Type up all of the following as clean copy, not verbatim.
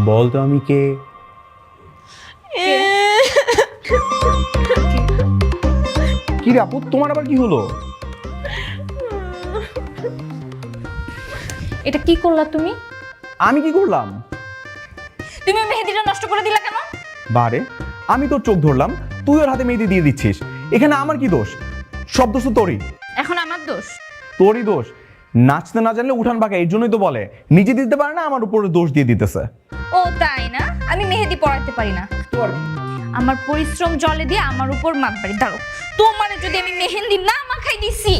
বল তো আমি কে? কি রে আপু, তোমার আবার কি হলো? এটা কি করলা তুমি? আমি কি করলাম? তুমি মেহেদিটা নষ্ট করে দিলা কেন? বারে, আমি তোর চোখ ধরলাম, তুই ওর হাতে মেহেদি দিয়ে দিচ্ছিস। এখানে আমার কি দোষ? সব দোষ তো তোরই। এখন আমার দোষ? তোরই দোষ। নাচতে না জানলে উঠান বাঁকা, এই জন্যই তো বলে নিজে দিতে পারে না, আমার উপরে দোষ দিয়ে দিতেছে। ও তাই না? আমি মেহেদি পরাতে পারি না। তোর আমার পরিশ্রম জলে দিয়ে আমার উপর মাতবাড়ি। দাঁড়ো, তোমারে যদি আমি মেহেদি না মাখাই দিছি।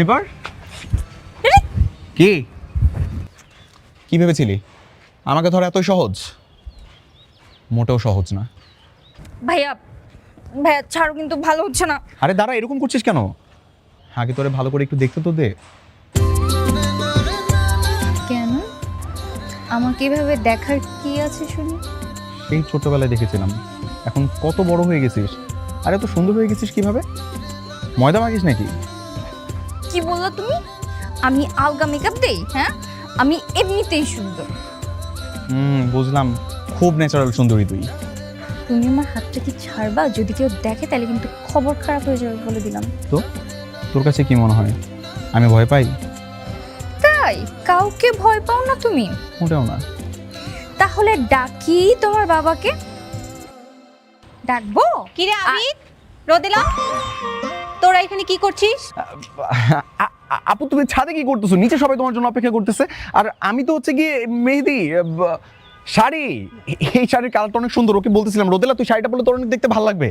এবার কি কি ভেবেছিলি আমাকে ধর এতই সহজ? মোটেও সহজ না। ভাইয়া ভাইয়া ছাড়ো, কিন্তু ভালো হচ্ছে না। আরে দাঁড়া, এরকম করছিস কেন? আগে তোরে ভালো করে একটু দেখতে তো দে। কেন? আমাকে এভাবে দেখার কি আছে শুনি? সেই ছোটবেলায় দেখেছিলাম, এখন কত বড় হয়ে গেছিস, আর এত সুন্দর হয়ে গেছিস কিভাবে? ময়দা মাখিস নাকি? কি বললা তুমি? আমি আলগা মেকআপ দেই? হ্যাঁ, আমি এমনিতেই সুন্দর। বুঝলাম, খুব ন্যাচারাল সুন্দরী তুই। তুমি আমার হাতটা কি ছাড়বা? যদি কেউ দেখে তাহলে কিন্তু খবর খারাপ হয়ে যাবে, বলে দিলাম। তো তোর কাছে কি মনে হয় আমি ভয় পাই? তাই কাউকে ভয় পাও না তুমি? মোটেও না। তাহলে ডাকি তোমার বাবাকে। ডাকবো? কি রে আবিদ, রোদেলা, তোরা এখানে কি করছিস? আপু তুমি ছাদে কি করতেছো? নিচে সবাই তোমার জন্য অপেক্ষা করতেছে, আর আমি তো হচ্ছে গিয়ে মেহেদি শাড়ি। এই শাড়ির কালারটা অনেক সুন্দর, ওকে বলতেছিলাম রোদেলা তুই শাড়িটা পরলে তোর অনেক দেখতে ভালো লাগবে,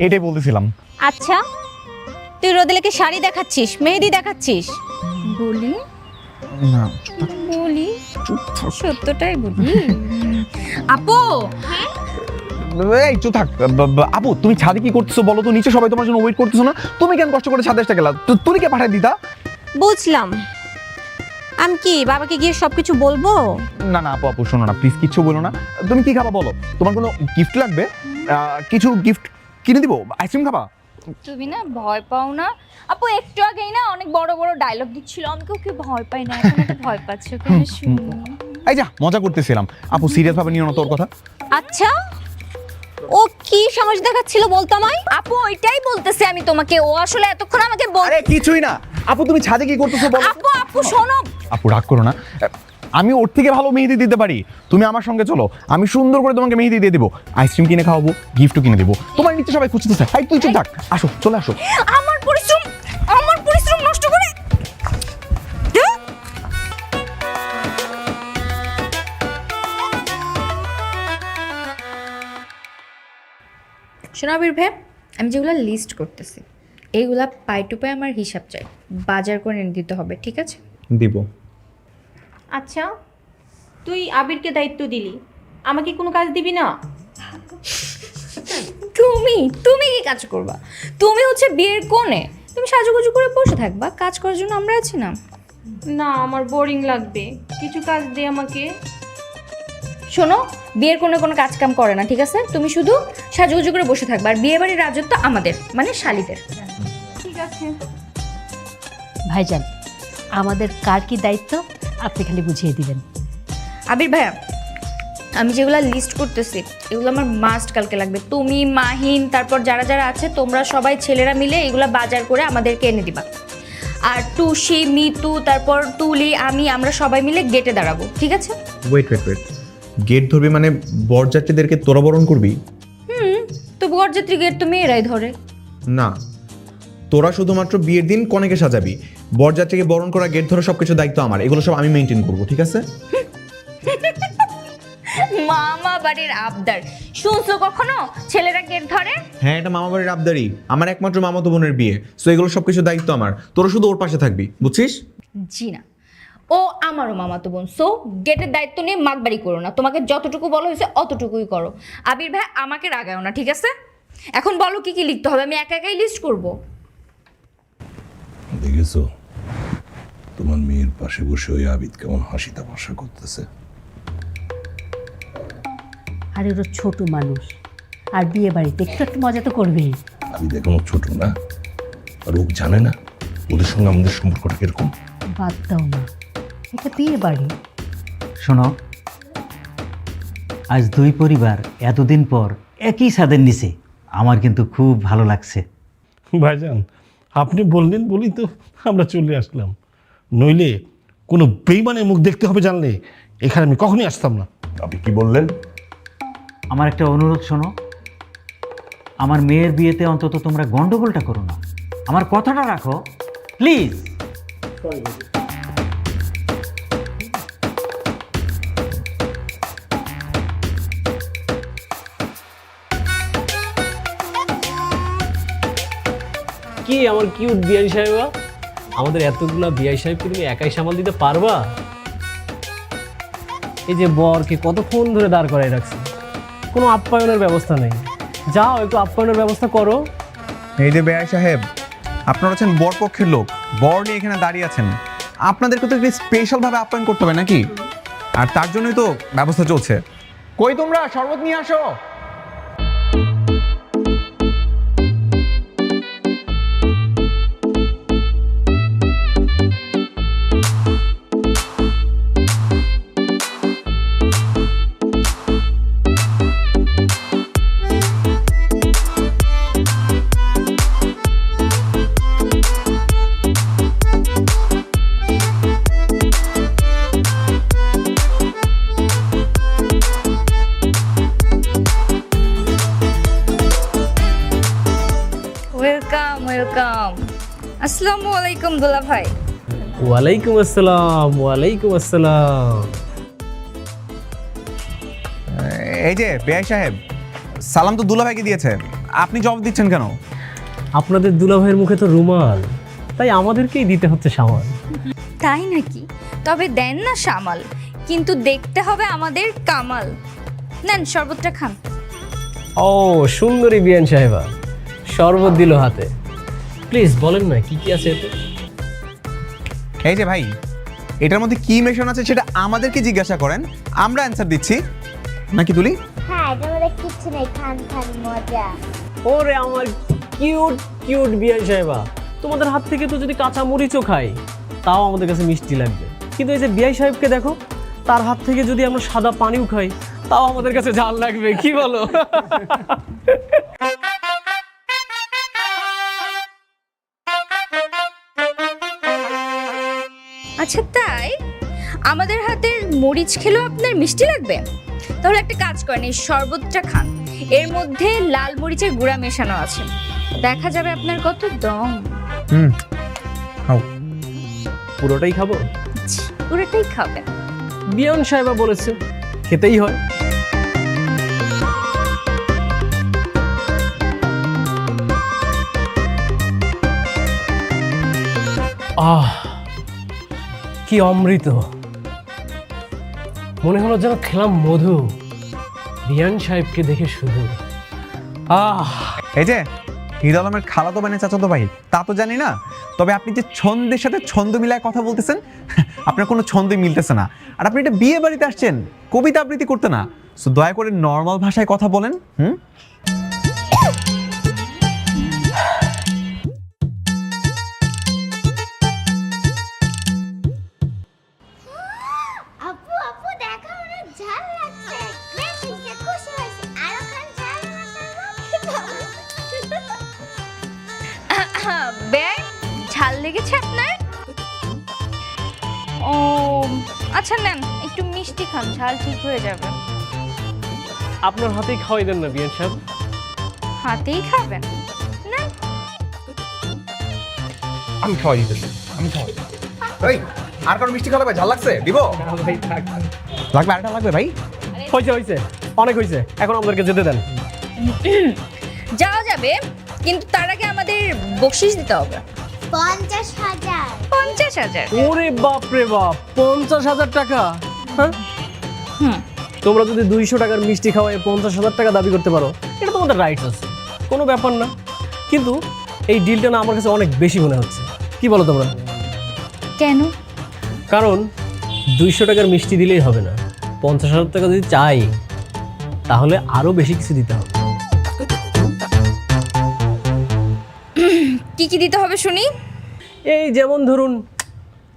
এটাই বলতেছিলাম। আচ্ছা, তুই রোদেলাকে শাড়ি দেখাচ্ছিস, মেহেদি দেখাচ্ছিস? বলি না বলি সত্যটাই বলি। আপু এই চুপ থাক। আপু তুমি ছাদে কি করতেছো বলো তো? নিচে সবাই তোমার জন্য ওয়েট করতেছো না? তুমি কেন কষ্ট করে ছাদে এসে গেলা? তুমি কে পাঠাই দিতা? বুঝলাম। আমি কি বাবাকে গিয়ে সবকিছু বলবো? না না আপু, আপু শোনো না প্লিজ, কিচ্ছু বলো না। তুমি কি খাবা বলো? তোমার কোনো গিফট লাগবে? কিছু গিফট কিনে দিব। আইসক্রিম খাবা? তুমি না ভয় পাও না? আপু একটু আগেই না অনেক বড় বড় ডায়লগ দিচ্ছিল, আমি কাউকে ভয় পাই না। এখন তো ভয় পাচ্ছ কেন শুনি? এই যা মজা করতেছিলাম। আপু সিরিয়াস ভাবে নিও না তোর কথা। আচ্ছা, ও কি সাহস দেখাচ্ছিল বলতো আমায়? আপু ওইটাই বলতেছে আমি তোমাকে, ও আসলে এতক্ষণ আমাকে আরে কিছুই না। আপু তুমি ছাদে কি করতেছো বলো? আপু আপু শোনো। আপু রাগ করো না, আমি ওর থেকে ভালো মেহেদি দিতে পারি। তুমি আমার সঙ্গে চলো, আমি সুন্দর করে তোমাকে মেহেদি দিয়ে দেবো, আইসক্রিম কিনে খাওয়াবো, গিফটও কিনে দেবো। তোমার নিচে সবাই খুঁজতেছে। এই তুই চুপ থাক, আসো চলে আসো। আমার পরিশ্রম নষ্ট করে। শোনাবির ভাই, আমি যেগুলো লিস্ট করতেছি এইগুলা পাই টু পাই আমার হিসাব চাই, বাজার করে এনে দিতে হবে, ঠিক আছে? দিব। আচ্ছা, তুই আবিরকে দায়িত্ব দিলি, আমাকে কোনো কাজ দিবি না? তুমি তুমি কি কাজ করবা? তুমি হচ্ছে বিয়ের কোণে, তুমি সাজুগুজু করে বসে থাকবা, কাজ করার জন্য আমরা আছি না? না, আমার বোরিং লাগবে, কিছু কাজ দে আমাকে। শোনো, বিয়ের কোনো কাজ কাম করে না, ঠিক আছে? তুমি শুধু সাজুগুজু করে বসে থাকবা, আর বিয়ে বাড়ির রাজত্ব আমাদের, মানে শালিদের। ঠিক আছে। ভাইজান, আমাদের কার কি দায়িত্ব আপনি খালি বুঝিয়ে দিবেন। আবির ভাইয়া, আমি যেগুলো লিস্ট করতেছি এগুলো আমার মাস্ট কালকে লাগবে। তুমি, মাহিন, তারপর যারা যারা আছে তোমরা সবাই ছেলেরা মিলে এগুলো বাজার করে আমাদেরকে এনে দিবা। আর টুসি, মিতু, তারপর তুলি, আমরা সবাই মিলে গেটে দাঁড়াবো, ঠিক আছে? ওয়েট গেট ধরবি মানে বরযাত্রীদেরকে তোরা বরণ করবি? তো বরযাত্রী গেট তো মেয়েরাই ধরে। না, তোরা শুধুমাত্র বিয়ের দিন কনেকে সাজাবি, বরযাত্রীকে বরণ করা, গেট ধরা সবকিছু দায়িত্ব আমার, এগুলো সব আমি মেনটেন করবো, ঠিক আছে? মামা বাড়ির আবদার শুনছো কখনো ছেলেরা গেট ধরে? হ্যাঁ, এটা মামা বাড়ির আবদারি, আমার একমাত্র মামাতো বোনের বিয়ে, সো এগুলো সবকিছু দায়িত্ব আমার, তোরা শুধু ওর পাশে থাকবি, বুঝছিস? জি না, ও আমারও মামাতো বোন, সো গেটের দায়িত্ব নিয়ে মাগবাড়ি করো না, তোমাকে যতটুকু বলা হয়েছে অতটুকুই করো। আবির ভাই আমাকে রাগাও না, ঠিক আছে? এখন বলো কি কি লিখতে হবে, আমি একা একাই লিস্ট করব। দেখেছো তোমার মেয়ের পাশে বসে ওই আবিদ কেমন হাসি তামাশা করতেছে। আর এরও ছোট মানুষ, আর বিয়ে বাড়িতে একটু একটু মজা তো করবেই। আবিদ এখনো ছোট না, আর ও জানে না ওদের সঙ্গে আমাদের সম্পর্কটা কিরকম। বাদ দাও না, এটা বিয়ে বাড়ি। শোনো, আজ দুই পরিবার এতদিন পর একই ছাদের নিচে, আমার কিন্তু খুব ভালো লাগছে। ভাইজান, আপনি বললেন বলি তো আমরা চলে আসলাম, নইলে কোনো বেইমানের মুখ দেখতে হবে জানলে এখানে আমি কখনই আসতাম না। আপনি কি বললেন? আমার একটা অনুরোধ শোনো, আমার মেয়ের বিয়েতে অন্তত তোমরা গন্ডগোলটা করো না, আমার কথাটা রাখো প্লিজ। কি আমার কিউট বিআই সাহেবা, আমাদের এতগুলা বিআই সাহেবকে তুমি একাই সামাল দিতে পারবা? এই যে বরকে কতক্ষণ ধরে দাঁড় করাই রাখছি, কোনো আপ্যায়নের ব্যবস্থা নেই। যাও একটু আপ্যায়নের ব্যবস্থা করো। এই যে বেআই সাহেব, আপনারা হচ্ছেন বরপক্ষের লোক, বর নিয়ে এখানে দাঁড়িয়ে আছেন, আপনাদেরকে তো একটু স্পেশালভাবে আপ্যায়ন করতে হবে নাকি? আর তার জন্যই তো ব্যবস্থা চলছে। কই তোমরা, শরবত নিয়ে আসো। Welcome welcome. আসসালামু আলাইকুম দুলা ভাই। ওয়ালাইকুম আসসালাম। ওয়ালাইকুম আসসালাম। এই যে বেআই সাহেব, সালাম তো দুলাভাইকে দিয়েছে, আপনি জবাব দিচ্ছেন কেন? আপনাদের দুলাভাইয়ের মুখে তো রুমাল, তাই আমাদেরকেই দিতে হচ্ছে সামাল। তাই নাকি? তবে দেন না সামাল, কিন্তু দেখতে হবে আমাদের কামাল। নেন শরবতটা খান। ও সুন্দরী বিয়ান সাহেবা, শরবত দিল হাতে। প্লিজ বলেন না কি কি আছে এতে? এই যে ভাই, এটার মধ্যে কি মেশানো আছে সেটা আমাদেরকে জিজ্ঞাসা করেন, আমরা অ্যান্সার দিচ্ছি নাকি তুলি? হ্যাঁ, এটা মধ্যে কিচ্ছু নেই, খান খান মজা। ওরে আমার কিউট কিউট বিয়ান সাহেবা, তোমাদের হাত থেকে তো যদি কাঁচা মরিচও খাই তাও আমাদের কাছে মিষ্টি লাগবে, কিন্তু এই যে বিআই সাহেবকে দেখো, তার হাত থেকে যদি আমরা সাদা পানিও খাই তাও আমাদের কাছে ঝাল লাগবে, কি বলো? আচ্ছা তাই? আমাদের হাতের মরিচ খেলেও আপনার মিষ্টি লাগবে? তাহলে একটা কাজ করেন, এই শরবতটা খান, এর মধ্যে লাল মরিচের গুঁড়া মেশানো আছে, দেখা যাবে আপনার কত দম। খাও। পুরোটাই খাবো? পুরোটাই খাবেন। বিয়ান সাহেবা বলেছে খেতেই হয়। আহ, কি অমৃত, মনে হলো যেন খেলাম মধু বিয়ান সাহেবকে দেখে শুধু। এই যে হিরো আলমের খালাতো ভাই চাচাতো ভাই তা তো জানি না, তবে আপনি যে ছন্দের সাথে ছন্দ মিলায় কথা বলতেছেন, আপনার কোনো ছন্দই মিলতেছে না। আর আপনি এটা বিয়ে বাড়িতে আসছেন কবিতা আবৃত্তি করতে না, সো দয়া করে নর্মাল ভাষায় কথা বলেন। আপু আপু দেখো, অনেক ঝাল লাগছে। বেশ হয়েছে, খুশি হয়েছি। আরো খান ঝাল বেশ ঝাল লেগেছে আপনার? আচ্ছা নেন একটু মিষ্টি খান, ঝাল ঠিক হয়ে যাবে। আপনার হাতেই খাওয়াই দেন না বিয়ান সাহেব। হাতেই খাবেন না? আমি খাওয়াই দিতেছি, আমি খাওয়াই। এই আর কারো মিষ্টি খাওয়াবে? ঝাল লাগছে? দিব? লাগবে, আরেকটা লাগবে ভাই? হয়েছে অনেক হয়েছে, এখন আমাদেরকে যেতে দেন। যাওয়া যাবে, কিন্তু তার আগে আমাদের বকশিশ দিতে হবে 50,000। 50,000। ওরে বাপ রে বাপ, 50,000 টাকা? হ্যাঁ, হুম। তোমরা যদি 200 টাকার মিষ্টি খাওয়ায় 50,000 টাকা দাবি করতে পারো, এটা তোমাদের রাইটস আছে, কোনো ব্যাপার না। কিন্তু এই ডিলটা না আমার কাছে অনেক বেশি মনে হচ্ছে। কি বলো তোমরা? কেন? কারণ 200 টাকার মিষ্টি দিলেই হবে না, 50,000 টাকা যদি চাই তাহলে আরো বেশি কিছু দিতে হবে। কি কি দিতে হবে শুনি? এই যেমন ধরুন,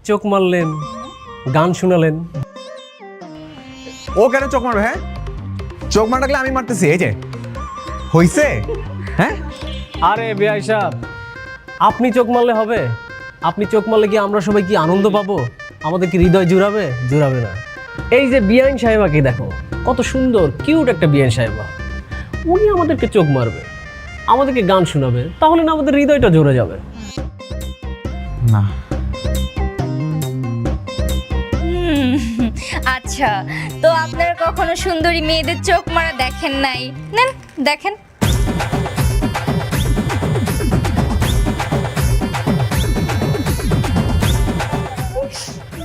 চোখ মারলেন, গান শোনালেন। ও কেন চোখ মারবে? হ্যাঁ, চোখ মার ডাকলে আমি মারতেছি। এই যে হইছে। হ্যাঁ, আরে বেয়াই সাহেব, আপনি চোখ মারলে হবে? আপনি চোখ মারলে কি আমরা সবাই কি আনন্দ পাবো? আমাদের কি হৃদয় জুড়াবে? জুড়াবে না। এই যে বিয়াইন সাহেবাকে দেখো, কত সুন্দর কিউট একটা বিয়াইন সাহেবা, উনি আমাদেরকে চোখ মারবে, আমাদেরকে গান শোনাবে, তাহলে না আমাদের হৃদয়টা জুড়ে যাবে। না আচ্ছা, তো আপনারা কখনো সুন্দরী মেয়েদের চোখ মারা দেখেন নাই? নেন দেখেন।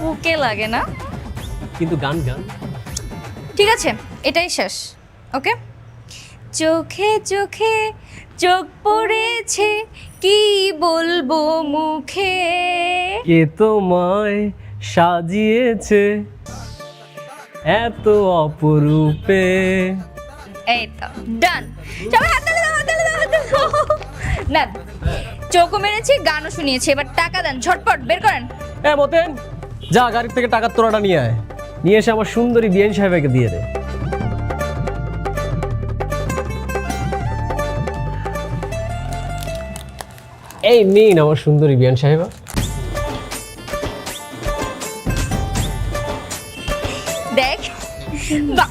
বুকে লাগে না? কিন্তু গান গান ঠিক আছে, এটাই শেষ। ওকে। চোখে চোখে চোখ পড়েছে, কি বলবো মুখে, কে তোমায় সাজিয়েছে এত অপরূপে। এই তো ডান। সবাই হাত তালি দাও, হাত তালি দাও, হাত তালি দাও। নেন, চোখও মেরেছি, গানও শুনিয়েছি, এবার টাকা দেন, ঝটপট বের করেন। মতেন, যা গাড়ির থেকে টাকার তোড়াটা নিয়ে আয়, নিয়ে এসে আমার সুন্দরী বিয়ান সাহেবকে দিয়ে দে। এই নিন আমার সুন্দরী বিয়ান সাহেবা। দেখ, বাহ,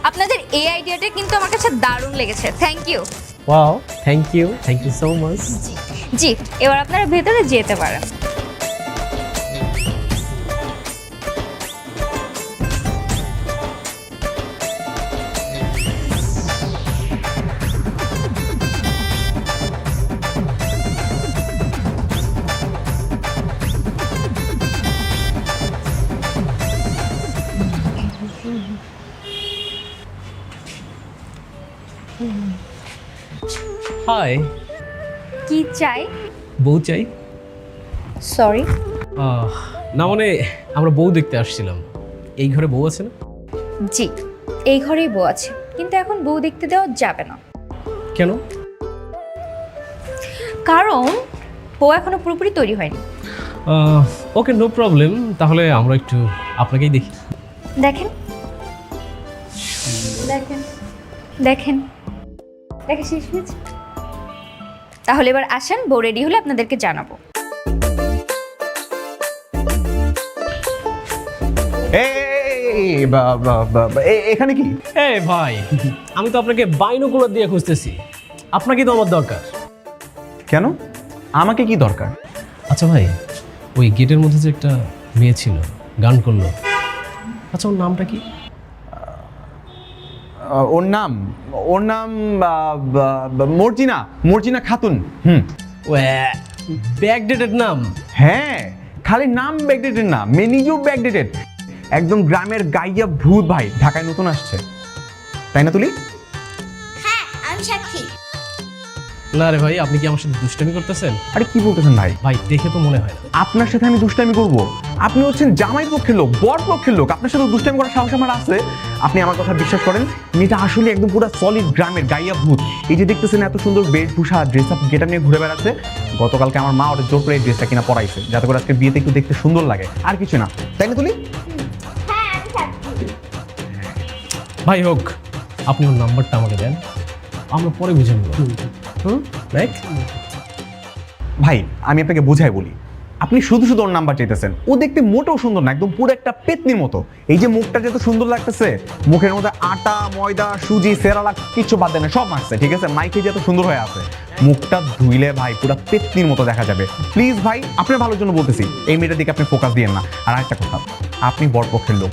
আপনাদের এই আইডিয়াটা কিন্তু আমার কাছে দারুণ লেগেছে। Thank you. Wow, thank you so much. জি, এবার আপনারা ভেতরে যেতে পারেন। হাই। কি চাই? বউ চাই। সরি, না মানে আমরা বউ দেখতে আসছিলাম। এই ঘরে বউ আছে না? জি, এই ঘরেই বউ আছে, কিন্তু এখন বউ দেখতে দেওয়া যাবে না। কেন? কারণ বউ এখনো পুরোপুরি তৈরি হয়নি। ওকে, নো প্রবলেম, তাহলে আমরা একটু আপনাকেই দেখি। দেখেন দেখেন দেখেন, দেখে শেষ হয়েছে। তাহলে এবার আসেন, বউ রেডি হলে আপনাদেরকে জানাবো। এখানে কি? ভাই, আমি তো আপনাকে বাইনোকুলার দিয়ে খুঁজতেছি, আপনাকে তো আমার দরকার। কেন? আমাকে কি দরকার? আচ্ছা ভাই, ওই গেটের মধ্যে যে একটা মেয়ে ছিল, গান করলো, আচ্ছা ওর নামটা কি? ওর নাম মর্জিনা, মর্জিনা খাতুন। ব্যাকডেটেড নাম? হ্যাঁ, খালি নাম ব্যাকডেটেড না, মেনিজও ব্যাকডেটেড। একদম গ্রামের গাইয়া ভূত ভাই, ঢাকায় নতুন আসছে, তাই না তুলি? হ্যাঁ, আমি সাক্ষী। না রে ভাই, আপনি কি আমার সাথে দুষ্টামি করতেছেন? আরে কি বলতেছেন ভাই? ভাই দেখে তো মনে হয় না। আপনার সাথে আমি দুষ্টামি করব? আপনি হচ্ছেন জামাই পক্ষের লোক, বর পক্ষের লোক, আপনার সাথে দুষ্টামি করার সাহস আমার আছে? আপনি আমার কথা বিশ্বাস করেন, মেয়েটা আসলে একদম পুরো সলিড গ্রামের গাইয়া ভূত। এই যে দেখতেছেন এত সুন্দর বেশভূষা, ড্রেস আপ গেটআপ নিয়ে ঘুরে বেড়াচ্ছে। গতকালকে আমার মা ওর জোর করে এই ড্রেসটা কিনা পরাইছে, যাতে করে আজকে বিয়েতে একটু দেখতে সুন্দর লাগে, আর কিছু না, তাই না তুলি? হ্যাঁ, আমি সাক্ষী। ভাই হোক, আপনি ওর নাম্বারটা আমাকে দেন, আমরা পরে বুঝে নেব। রাইট ভাই, আমি আপনাকে বুঝাই বলি, আপনি শুধু শুধু ওর নাম্বার চাইতেছেন। ও দেখতে মোটেও সুন্দর না, একদম পুরো একটা পেতনির মতো। এই যে মুখটা যত সুন্দর লাগতেছে, মুখের মধ্যে আটা ময়দা সুজি সেরালাক কিছু বাদ দেয় না, সব মাখছে, ঠিক আছে? মাইকে যত সুন্দর হয়ে আছে, মুখটা ধুইলে ভাই পুরো পেতনির মতো দেখা যাবে। প্লিজ ভাই, আপনার ভালোর জন্য বলতেছি, এই মেয়েটার দিকে আপনি ফোকাস দিয়েন না। আর একটা কথা, আপনি বরপক্ষের লোক,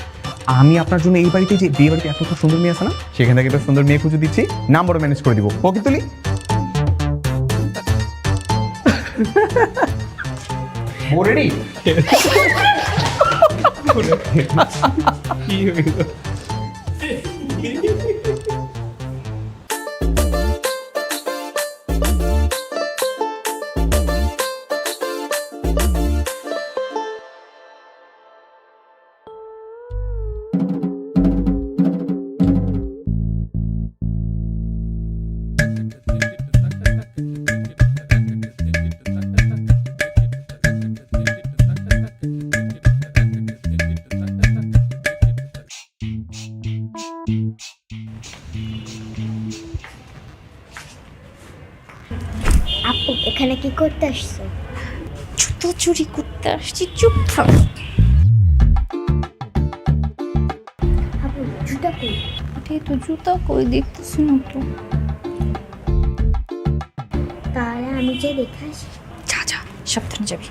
আমি আপনার জন্য এই বাড়িতে যে বিয়ে বাড়িতে এত সুন্দর মেয়ে আছে না, সেখান থেকে একটা সুন্দর মেয়ে খুঁজে দিচ্ছি, নাম্বারও ম্যানেজ করে দিব। ওকে তুলি? রেডি? আপু এখানে কি করতে আসছো? জুতো চুরি করতে আসছি, চুপ থাক। আপু জুতা কই? এই তো জুতা কই দেখতেছি না তো। তাহলে আমি যে দেখে আসি। যা যা, সাবধানে যাবি।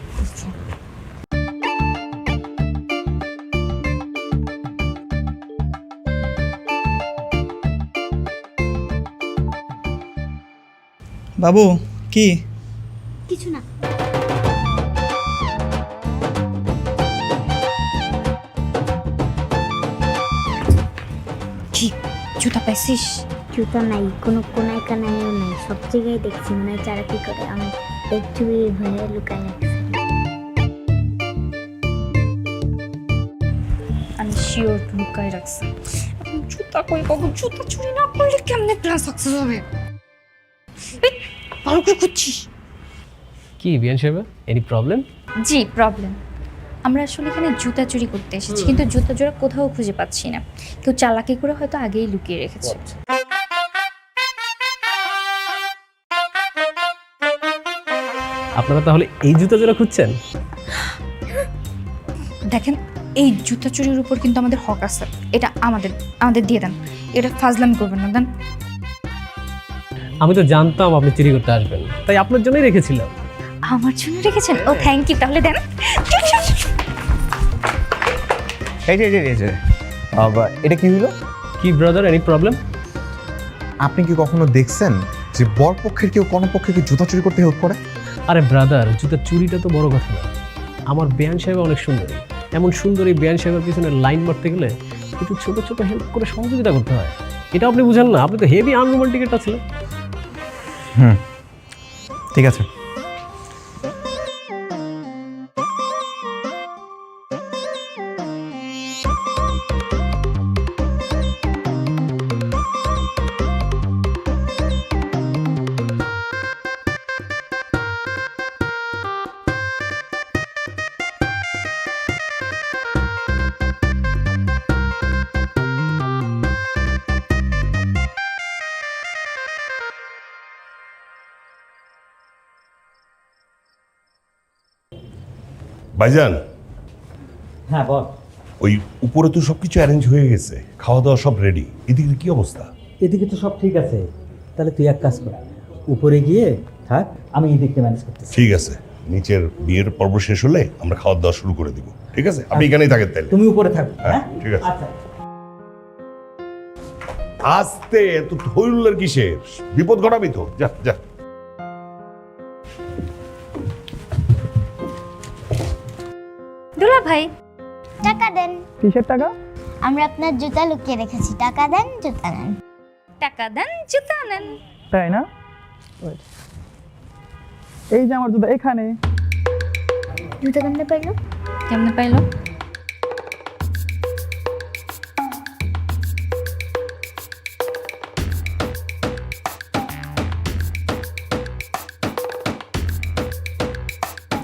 বাবু কি? কিছু না। কি জুতা পাইছিস? জুতা নাই, কোনো কোনায় কানাইও নাই, সব জায়গায় দেখছি, মনে হয় যারা কি করে আমি একটু ভয়ে লুকায় রাখছি। আমি শিওর লুকায় রাখছি। এখন জুতা কই পাবো? জুতা চুরি না করলে কেমনে প্ল্যান সাকসেস হবে? এই, ভালো করে খুঁজছিস? কি বিয়ান সাহেব, এনি প্রবলেম? জি প্রবলেম। আমরা আসলে এখানে জুতা চুরি করতে এসেছি, কিন্তু জুতা জোড়া কোথাও খুঁজে পাচ্ছি না। কেউ চালাকি করে হয়তো আগেই লুকিয়ে রেখেছে। আপনারা তাহলে এই জুতা জোড়া খুঁজছেন? দেখেন, এই জুতা চুরির উপর কিন্তু আমাদের হক আছে। এটা আমাদের দিয়ে দেন। এটা ফাজলামি করবেন না, দেন। আমি তো জানতাম আপনি চুরি করতে আসবেন, তাই আপনার জন্যই রেখেছিলাম। আমার জন্য রেখেছেন? ও থ্যাংক ইউ। তাহলে দেন। এই যে এটা কি হলো? কি ব্রাদার, এনি প্রবলেম? আপনি কি কখনো দেখছেন যে বর পক্ষের কেউ কোন পক্ষকে জুতা চুরি করতে হেল্প করে? আরে ব্রাদার, জুতা চুরিটা তো বড় কথা না। আমার বেয়ান সাহেব অনেক সুন্দরী, এমন সুন্দরী বেয়ান সাহেবের পিছনে লাইন মারতে গেলে কিছু ছোট ছোট হেল্প করে সহযোগিতা করতে হয়। এটা আপনি বুঝেন না? আপনি তো হেভি আনরোমান্টিক একটা ছিলেন। ঠিক আছে। ভাইজান, হ্যাঁ বল। ওই উপরে তো সবকিছু অ্যারেঞ্জ হয়ে গেছে, খাওয়া দাওয়া সব রেডি। এদিকে কি অবস্থা? এদিকে তো সব ঠিক আছে, তাহলে তুই এক কাজ কর, উপরে গিয়ে থাক, আমি এদিকটা ম্যানেজ করতেছি। ঠিক আছে, নিচের বিয়ের পর্ব শেষ হলে আমরা খাওয়া দাওয়া শুরু করে দিব। ঠিক আছে, আপনি এখানেই থাকেন তাহলে। তুমি উপরে থাকো। হ্যাঁ, ঠিক আছে। আচ্ছা। আস্তে, এত হইল্লার কিসের? বিপদ ঘটাবি তো। যা যা। দুলা ভাই, টাকা দেন। কিসের টাকা? আমরা আপনার জুতা লুকিয়ে রেখেছি, টাকা দেন, জুতা নেন। টাকা দেন, জুতা নেন। তাই না? এই যে আমার জুতা এখানে। জুতা কেমনে পাইলো? কেমনে পাইলো?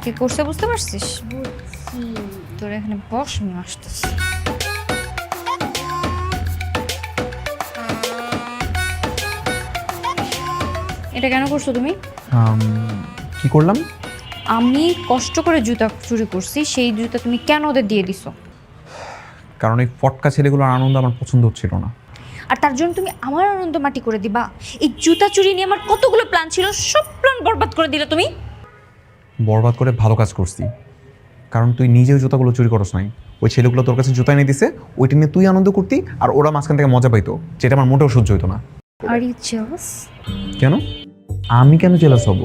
কি করছে বুঝতে পারছিস? তোর এখানে বস, আমি আসতেছি। এটা কেন করছো তুমি? কি করলাম? আমি কষ্ট করে জুতা চুরি করছি, সেই জুতা তুমি কেন ওদের দিয়ে দিছো? কারণ এই ফটকা ছেলেগুলোর আনন্দ আমার পছন্দ হচ্ছিল না। আর তার জন্য তুমি আমার আনন্দ মাটি করে দিবা? এই জুতা চুরি নিয়ে আমার কতগুলো প্ল্যান ছিল, সব প্ল্যান বরবাদ করে দিলে তুমি। বরবাদ করে ভালো কাজ করছি, কারণ তুই নিজেও জুতাগুলো চুরি করস নাই। ওই ছেলেগুলো তোর কাছে জুতা এনে দিছে, ওইটা নিয়ে তুই আনন্দ করতি আর ওরা মাঝখান থেকে মজা পাইতো, যেটা আমার মোটেও সহ্য হইতো না। Are you jealous? কেন? আমি কেন জেলাস হব?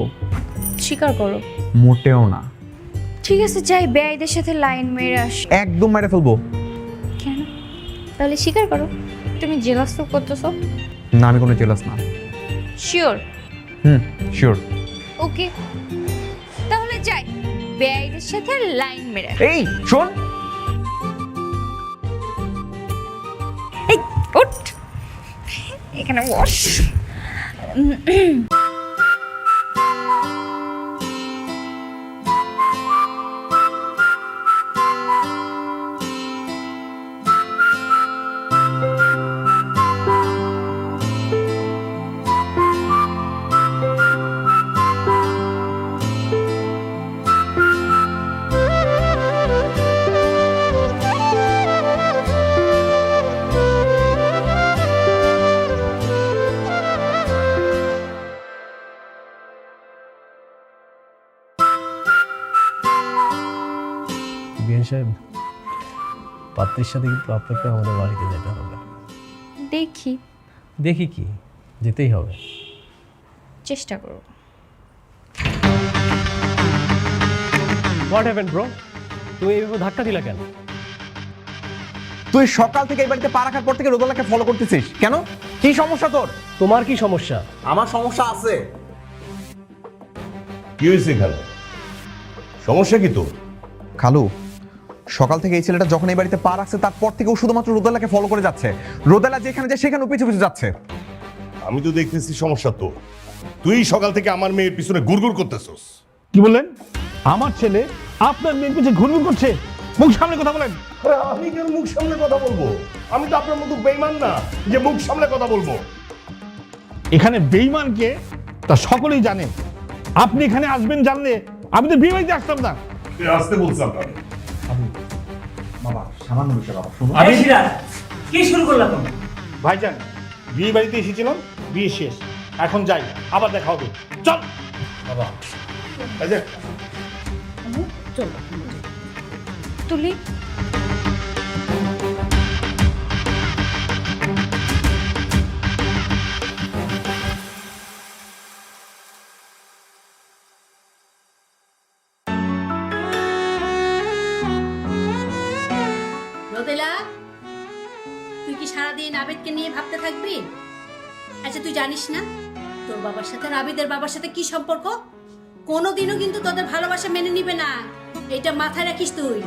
স্বীকার করো। মোটেও না। ঠিক আছে, যাই বেআইদের সাথে লাইন মেরে আস। একদম মেরে ফেলবো। কেন? তাহলে স্বীকার করো তুমি জেলাস তো করতেছো। না, আমি কোনো জেলাস না। শিওর? শিওর। ওকে, তাহলে যাই বেআইদের সাথে লাইন মেরে। এই শোন, এই ওঠ, এখানে বস। বিআই সাহেব, পাত্রীর সাথে কিন্তু আপনাকে আমাদের বাড়িতে যেতে হবে। দেখি। দেখি কি, যেতেই হবে। চেষ্টা করব। What happened bro? তুমি এইভাবে ধাক্কা দিলা কেন? তুই সকাল থেকে এই বাড়িতে পা রাখার পর থেকে রোদেলাকে ফলো করতেছিস কেন? কি সমস্যা তোর? তোমার কি সমস্যা? আমার সমস্যা আছে। কি হয়েছে এখানে? সমস্যা কি তোর? খালু, সকাল থেকে এই ছেলেটা যখন এই বাড়িতে পা রাখছে তারপর থেকে ও শুধুমাত্র রোদেলাকে ফলো করে যাচ্ছে। রোদেলা যেখানে যায় সেখানে পিছু পিছু যাচ্ছে। আমি তো দেখতেছি সমস্যা তো। তুই সকাল থেকে আমার মেয়ের পিছনে গুড়গুড় করতেছস। কি বললেন? আমার ছেলে আপনার মেয়ের পিছনে ঘুরঘুর করছে? মুখ সামনে কথা বলেন। আরে আমি কেন মুখ সামনে কথা বলবো? আমি তো আপনার মতো বেঈমান না যে মুখ সামনে কথা বলবো। এখানে বেঈমানকে তা সকলেই জানে। আপনি এখানে আসবেন জানলে আমি তো বিয়ে বাড়িতে আসতাম না। আসতে বলছিলাম না। বাবা, সামান্য বিষয় বাবা, শুনুন। কি শুরু করলাম তুমি? ভাইজান, বিয়ে বাড়িতে এসেছিলাম, বিয়ে শেষ, এখন যাই, আবার দেখা হবে। চল বাবা, এই যে তুলি, রোদেলা, তুই কি সারাদিন আবেদকে নিয়ে ভাবতে থাকবি? আচ্ছা, তুই জানিস না তোর বাবার সাথে আর আবিদের বাবার সাথে কি সম্পর্ক? কোনোদিনও কিন্তু তোদের ভালোবাসা মেনে নিবে না, এটা মাথায় রাখিস তুই।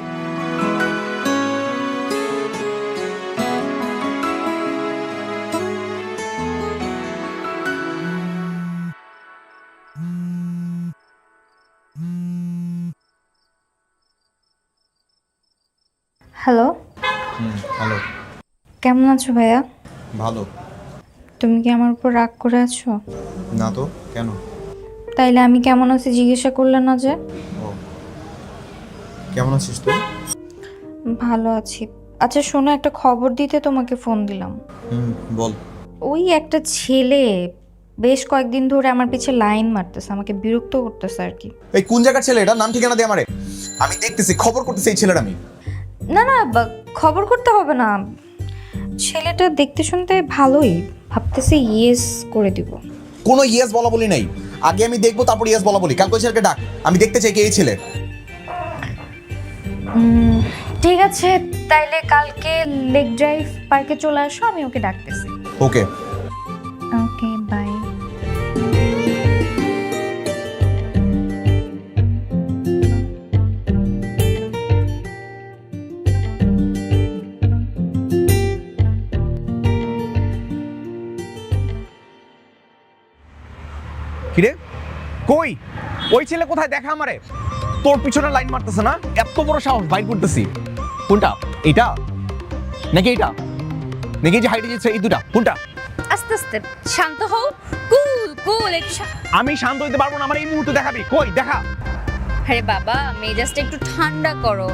হ্যালো। হ্যালো। কেমন আছো ভাইয়া? ভালো। তুমি কি আমার উপর রাগ করে আছো? না তো, কেন? তাইলে আমি কেমন আছি জিজ্ঞাসা করলে না যে? কেমন আছিস তুই? ভালো আছি। আচ্ছা শোনো, একটা খবর দিতে তোমাকে ফোন দিলাম। বল। ওই একটা ছেলে বেশ কয়েকদিন ধরে আমার পিছে লাইন মারতেছে, আমাকে বিরক্ত করতেছে আর কি। এই কোন জায়গার ছেলে এটা? নাম ঠিকানা দে আমারে। আমি দেখতেছি, খবর করতেছি এই ছেলের আমি। না না, খবর করতে হবে না, ছেলেটা দেখতে শুনতে ভালোই, ভাবতেছি ইয়েস করে দিব। কোনো ইয়েস বলা বলি নাই, আগে আমি দেখবো তারপর ইয়েস বলা বলি। কালকে ওই ছেলেকে ডাক, আমি দেখতে চাই কে এই ছেলে। ঠিক আছে, তাইলে কালকে লেক ড্রাইভ পার্কে চলে আসো, আমি ওকে ডাকতেছি। ওকে। ওকে, বাই। কিরে, কই ওই ছেলে কোথায়? দেখা আমারে। তোর পিছনে লাইন মারতেছে না? এত বড় সাহস, বাইর করতেছি। কোনটা? এইটা নাকি এইটা? নাকি যে হাইটে যাচ্ছে এই দুটা? কোনটা? আস্তে আস্তে, শান্ত হও। কুল কুল, একটু আমি শান্ত হইতে পারবো না, আমার এই মুহূর্তে দেখাবি। কই দেখা? আরে বাবা মেজাজটা একটু ঠান্ডা করো,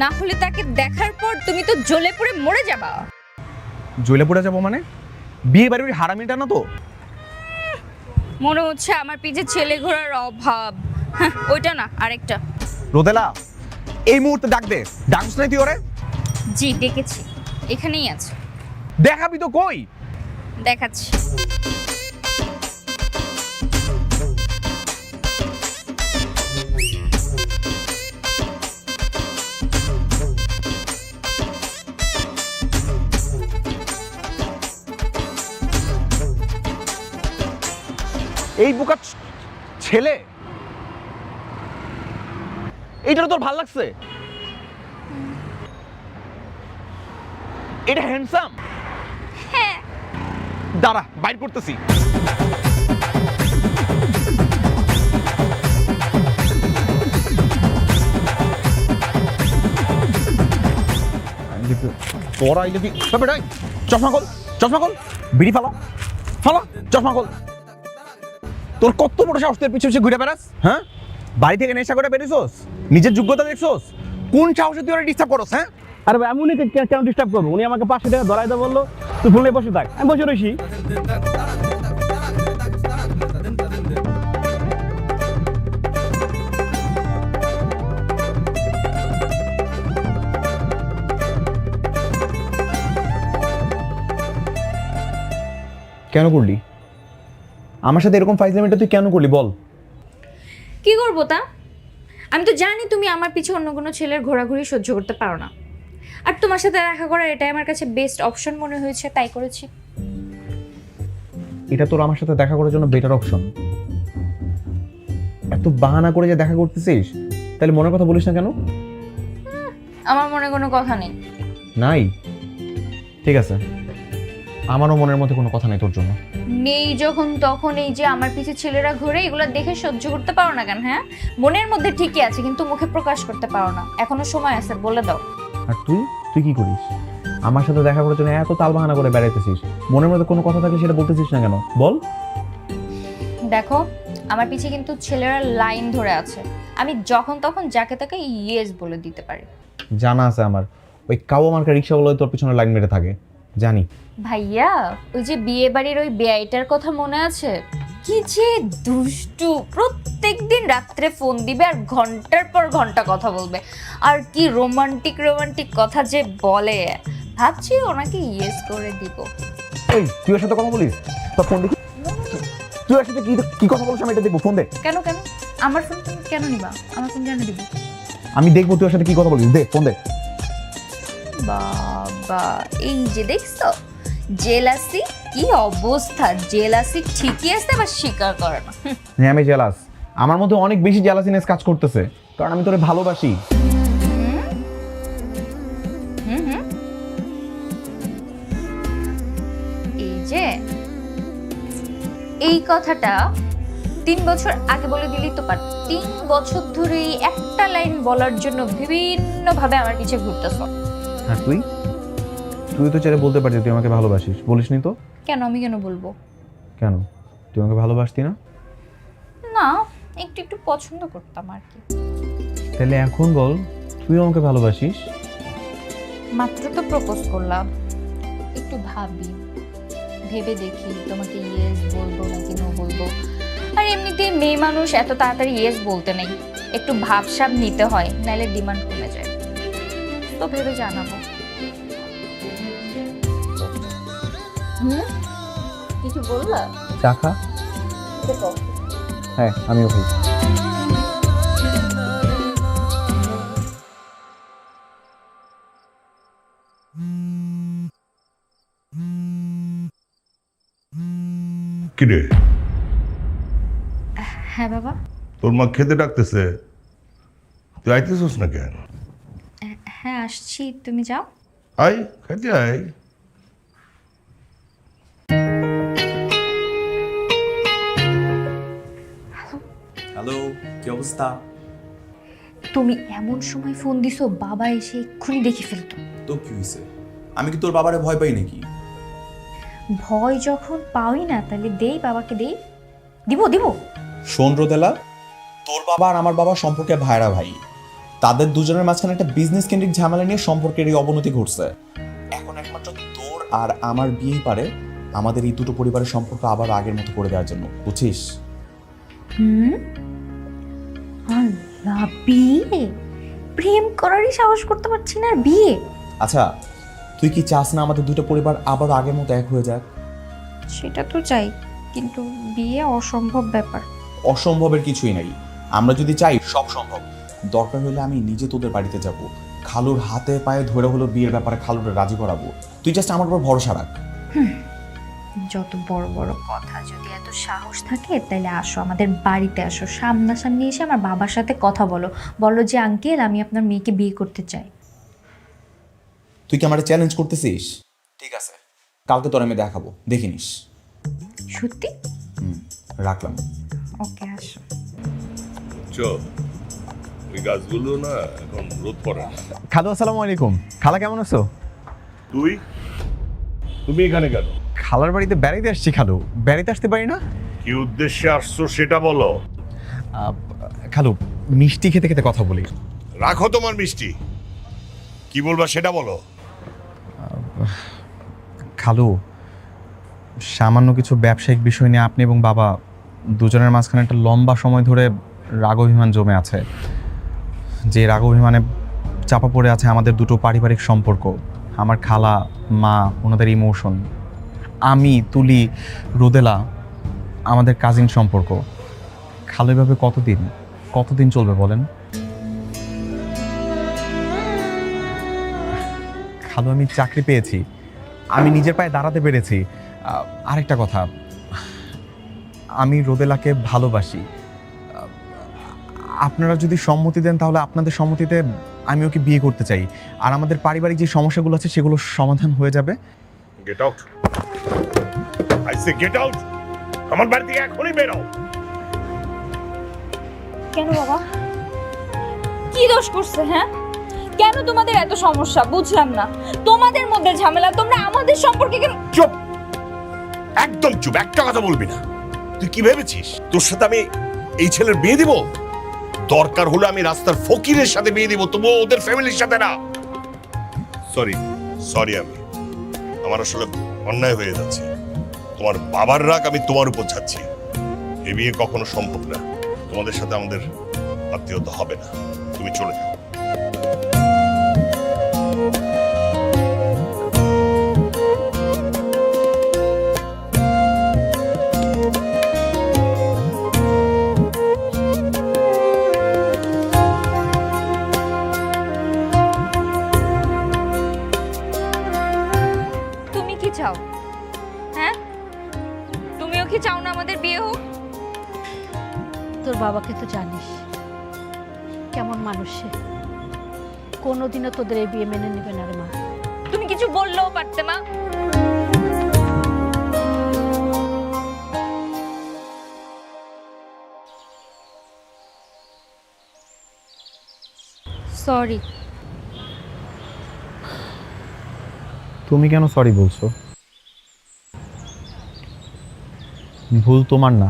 না হলে তাকে দেখার পর তুমি তো জ্বলে পুড়ে মরে যাবা। জ্বলে পড়ে যাবো মানে? বিয়ে বাড়ির ওই হারামিটা না তো? মনে হচ্ছে আমার পিছে ছেলে ঘোড়ার অভাব। হ্যাঁ, ওইটা না, আরেকটা। রোদেলা, এই মুহূর্তে ডাক দে। ডাকছ নাই তুই ওরে? জি ডেকেছি, এখানেই আছে। দেখাবি তো কই? দেখাচ্ছি। এই বোকা ছেলে, এইটা তোর ভাল লাগছে? এটা হ্যান্ডসাম? হ্যাঁ। দাঁড়া, বাইর করতেছি। তোরা আইলে কি চশমা খোল, চশমা খোল, বিড়ি ফালো, ফালো চশমা খোল। তোর কত বড় সাহস, তোর পিছু পিছু ঘুরে বেড়াস? হ্যাঁ, বাড়ি থেকে নেশা করে বেরিয়েছোস? নিজের যোগ্যতা দেখছোস? কোন সাহসে তুই ওরা ডিস্টার্ব করস? হ্যাঁ, আরে ভাই আমি উনিকে কেন ডিস্টার্ব করবো? উনি আমাকে 500 টাকা ধরাই দেয়, বললো তুই ফোনে বসে থাক। আমি বসে রইছি। কেন করলি আমার সাথে এরকম ফাইজলামিটা? তুই কেন করলি বল? কি করবো তা? আমি তো জানি তুমি আমার পিছে অন্য কোনো ছেলের ঘোরাঘুরি সহ্য করতে পারো না, আর তোমার সাথে দেখা করার এটাই আমার কাছে বেস্ট অপশন মনে হয়েছে, তাই করেছি। এটা তোর আমার সাথে দেখা করার জন্য বেটার অপশন। এত বাহানা করে যে দেখা করতেছিস, তাহলে মনের কথা বলিস না কেন? আমার মনে কোনো কথা নেই। নাই? ঠিক আছে, আমারও মনের মধ্যে কোনো কথা নেই তোর জন্য। নেই যখন তখন এই যে আমার পিছে ছেলেরা ঘুরে, এগুলো দেখে সহ্য করতে পারো না কেন? হ্যাঁ, মনের মধ্যে ঠিকই আছে কিন্তু মুখে প্রকাশ করতে পারো না। এখনো সময় আছে, বলে দাও। আর তুই তুই কি করিস? আমার সাথে দেখা করার জন্য এত তাল বাহানা করে বেড়াইতেছিস, মনের মধ্যে কোনো কথা থাকলে সেটা বলতেছিস না কেন বল? দেখো, আমার পিছে কিন্তু ছেলেরা লাইন ধরে আছে, আমি যখন তখন যাকে তাকে ইয়েস বলে দিতে পারি। জানা আছে আমার, ওই কাও মার্কা রিক্সাগুলো তোর পিছনে লাইন মেরে থাকে, জানি। ভাইয়া, ওই যে বিয়ে বাড়ির ওই বেআইটার কথা মনে আছে? কি যে দুষ্টু, প্রত্যেকদিন রাত্রে ফোন দিবে আর ঘন্টার পর ঘন্টা কথা বলবে, আর কি রোমান্টিক রোমান্টিক কথা যে বলে। ভাবছি ওনাকে ইয়েস করে দিব। এই তুই ওর সাথে কথা বলিস? তোর ফোন দেখি, তুই ওর সাথে কি কথা বলছিস আমি এটা দেখবো। ফোন দে। কেন কেন? আমার ফোন তুমি কেন নিবা? আমার ফোন কেন দিব? আমি দেখবো তুই ওর সাথে কি কথা বলিস। দে ফোন দে। বাবা, এই যে দেখছো জেলাসি, কি অবস্থা! জেলাসি ঠিকই আছে, আবার স্বীকার করে না। হ্যাঁ আমি জেলাস, আমার মধ্যে অনেক বেশি জেলাসিনেস কাজ করতেছে, কারণ আমি তোরে ভালোবাসি। এই যে এই কথাটা 3 বছর আগে বলে দিলি তো পার। 3 বছর ধরে এই একটা লাইন বলার জন্য বিভিন্ন ভাবে আমার পিছে ঘুরতেছ। হ্যাঁ তুই তো চাইলে বলতে পারছিস তুই আমাকে ভালোবাসিস, বলিসনি তো? কেন? আমি কেন বলবো? কেন, তুই আমাকে ভালোবাসতি না? না, একটু একটু পছন্দ করতাম আর কি। তাহলে এখন বল তুই আমাকে ভালোবাসিস? মাত্র তো প্রপোজ করলাম, একটু ভাবি, ভেবে দেখি তোমাকে ইয়েস বলবো নাকি নো বলবো। আর এমনিতে মেয়ে মানুষ এত তাড়াতাড়ি ইয়েস বলতে নেই, একটু ভাবসাব নিতে হয়, নাহলে ডিমান্ড কমে যায়। তো ভেবে জানাবো। কিছু বললা? চা খা। হ্যাঁ আমিও খাই। কিরে, হ্যাঁ বাবা। তোর মা খেতে ডাকতেছে, তুই আইতেছিস না কেন? হ্যাঁ আসছি, তুমি যাও। আয় খাইতে আয়। হ্যালো, কি অবস্থা? তুমি এমন সময় ফোন দিছো, বাবা এসে এক্ষুনি দেখে ফেলতো। তো কি হয়েছে? আমি কি তোর বাবারে ভয় পাই নাকি? ভয় যখন পাওই না, তাহলে দেই বাবাকে, দেই। দিব দিব। শোন রোদেলা, তোর বাবা আর আমার বাবা সম্পর্কে ভাইরা ভাই, তাদের দুজনের মাঝখানে একটা বিজনেস কেন্দ্রিক ঝামেলা নিয়ে সম্পর্কের এই অবনতি ঘটছে। এখন একমাত্র তোর আর আমার বিয়েই পারে আমাদের এই দুটো পরিবারের সম্পর্ক আবার আগের মতো করে দেওয়ার জন্য, বুঝছিস? আল্লাহ, বিয়ে? প্রেম করারই সাহস করতে পারছি না, আর বিয়ে? আচ্ছা, তুই কি চাস না আমাদের দুটো পরিবার আবার আগের মতো এক হয়ে যাক? সেটা তো চাই, কিন্তু বিয়ে অসম্ভব ব্যাপার। অসম্ভবের কিছুই নাই, আমরা যদি চাই সব সম্ভব। দরকার হলে আমি নিজে তোদের বাড়িতে যাব, খালুর হাতে পায়ে ধরে হলো বিয়ের ব্যাপারে খালুরে রাজি করাবো। তুই জাস্ট আমার উপর ভরসা রাখ। যত বড় বড় কথা, যদি এত সাহস থাকে তাহলে আসো, আমাদের বাড়িতে আসো, সামনাসামনি এসে আমার বাবার সাথে কথা বলো, বলো যে আঙ্কেল আমি আপনার মেয়েকে বিয়ে করতে চাই। তুই কি আমার চ্যালেঞ্জ করতেছিস? ঠিক আছে, কালকে তোর আমি দেখাবো, দেখে নিস। সত্যি? রাখলাম। ওকে, আসো। ওই গাছগুলো না এখন রোদ পড়ে না। খালু আসসালামু আলাইকুম। খালা কেমন আছো? তুমি এখানে কেন? খালার বাড়িতে বেড়াইতে আসছি খালু। বেড়াইতে আসতে পারি না? কি উদ্দেশ্যে আসছো সেটা বলো। খালু, মিষ্টি খেতে খেতে কথা বলি। রাখো তোমার মিষ্টি, কি বলবা সেটা বলো। খালু, সামান্য কিছু ব্যবসায়িক বিষয় নিয়ে আপনি এবং বাবা দুজনের মাঝখানে একটা লম্বা সময় ধরে রাগ অভিমান জমে আছে। যে রাগ অভিমানে চাপা পড়ে আছে আমাদের দুটো পারিবারিক সম্পর্ক, আমার খালা, মা, ওনাদের ইমোশন, আমি, তুলি, রোদেলা, আমাদের কাজিন সম্পর্ক। খালু, এভাবে কতদিন চলবে বলেন? খালু, আমি চাকরি পেয়েছি, আমি নিজের পায়ে দাঁড়াতে পেরেছি। আরেকটা কথা, আমি রোদেলাকে ভালোবাসি। আপনারা যদি সম্মতি দেন তাহলে আপনাদের সম্মতিতে আমি ওকে বিয়ে করতে চাই, আর আমাদের পারিবারিক যে সমস্যাগুলো আছে সেগুলো সমাধান হয়ে যাবে। Get out, I say get out. আমার বাড়ি থেকে এখনই বের হও। কেন বাবা, কি দোষ করছে? হ্যাঁ, কেন তোমাদের এত সমস্যা বুঝলাম না। তোমাদের মধ্যে ঝামেলা, তোমরা আমাদের সম্পর্কে কেন? চুপ, একদম চুপ, একটা কথা বলবি না। তুই কি ভেবেছিস তোর সাথে আমি এই ছেলের বিয়ে দিব? দরকার হলে আমি রাস্তার ফকিরের সাথে বিয়ে দিব, তবুও ওদের ফ্যামিলির সাথে না। সরি আমার আসলে অন্যায় হয়ে যাচ্ছে। তোমার বাবার রাগ আমি তোমার উপর যাচ্ছি। এ বিয়ে কখনো সম্ভব না, তোমাদের সাথে আমাদের আত্মীয়তা হবে না। তুমি চলে যাও। তুমি কি চাও? হ্যাঁ, তুমিও কি চাও না আমাদের বিয়ে হোক? তোর বাবাকে তো জানিস কেমন মানুষ সে, কোনোদিনও তোদের এই বিয়ে মেনে নেবে না রে মা। তুমি কিছু বললেও পারতে মা। সরি। তুমি কেন সরি বলছো? ভুল তোমার না,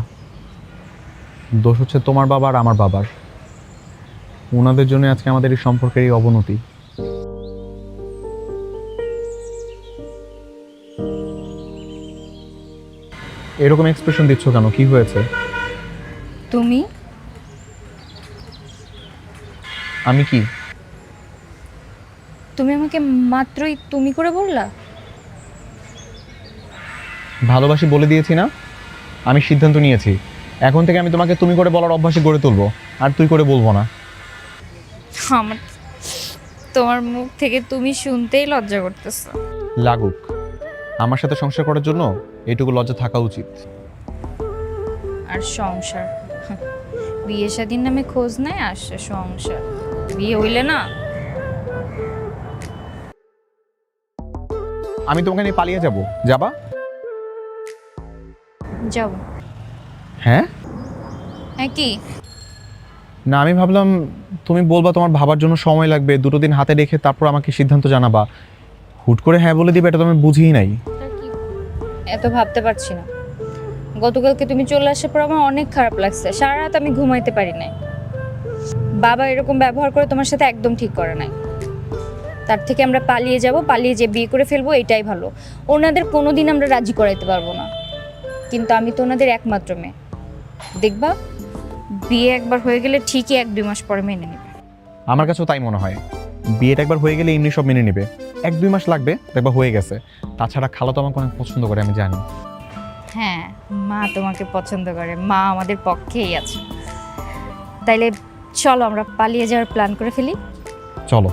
দোষ হচ্ছে তোমার বাবা আর আমার বাবার। ওনাদের জন্য আজকে আমাদের এই সম্পর্কের এই অবনতি। এরকম এক্সপ্রেশন দিচ্ছ কেন? কি হয়েছে? তুমি? আমি কি? তুমি আমাকে মাত্রই তুমি করে বললা। ভালোবাসি বলে দিয়েছি না? আমি সিদ্ধান্ত নিয়েছি, এখন থেকে আমি তোমাকে তুমি করে বলার অভ্যাসে গড়ে তুলবো, আর তুই করে বলবো না। আমার তোমার মুখ থেকে তুমি শুনতেই লজ্জা করতেছে। লাগুক, আমার সাথে সংসার করার জন্য এইটুকু লজ্জা থাকা উচিত। আর সংসার, বিয়ে শাদীর নামে খোঁজ নাই, আসছে সংসার। বিয়ে হইলে না আমি তোমাকে নিয়ে পালিয়ে যাবো। যাবা? যাব। হ্যাঁ? হ্যাঁ কি? না, আমি ভাবলাম তুমি বলবা তোমার ভাবার জন্য সময় লাগবে, দুটো দিন হাতে রেখে তারপর আমাকে সিদ্ধান্ত জানাবা। হুট করে হ্যাঁ বলে দিবে, এটা তো আমি বুঝিই নাই। এত ভাবতে পারছি না। গতকালকে তুমি চলে আসার পর আমার অনেক খারাপ লাগছে, সারা রাত আমি ঘুমাইতে পারি নাই। বাবা এরকম ব্যবহার করে তোমার সাথে একদম ঠিক করে নাই। তার থেকে আমরা পালিয়ে যাব, পালিয়ে যে বিয়ে করে ফেলবো, এটাই ভালো। ওনাদের কোনোদিন আমরা রাজি করাইতে পারবো না, কিন্তু আমি তো ওনাদের একমাত্র মেয়ে। দেখবা বিয়ে একবার হয়ে গেলে ঠিকই 1-2 মাস পরে মেনে নেবে। আমার কাছেও তাই মনে হয়, বিয়েটা একবার হয়ে গেলে এমনি সব মেনে নেবে। 1-2 মাস লাগবে, দেখবা হয়ে গেছে। তাছাড়া খালা তো আমাকে অনেক পছন্দ করে, আমি জানি। হ্যাঁ, মা তোমাকে পছন্দ করে, মা আমাদের পক্ষেই আছে। তাইলে চলো আমরা পালিয়ে যাওয়ার প্ল্যান করে ফেলি। চলো।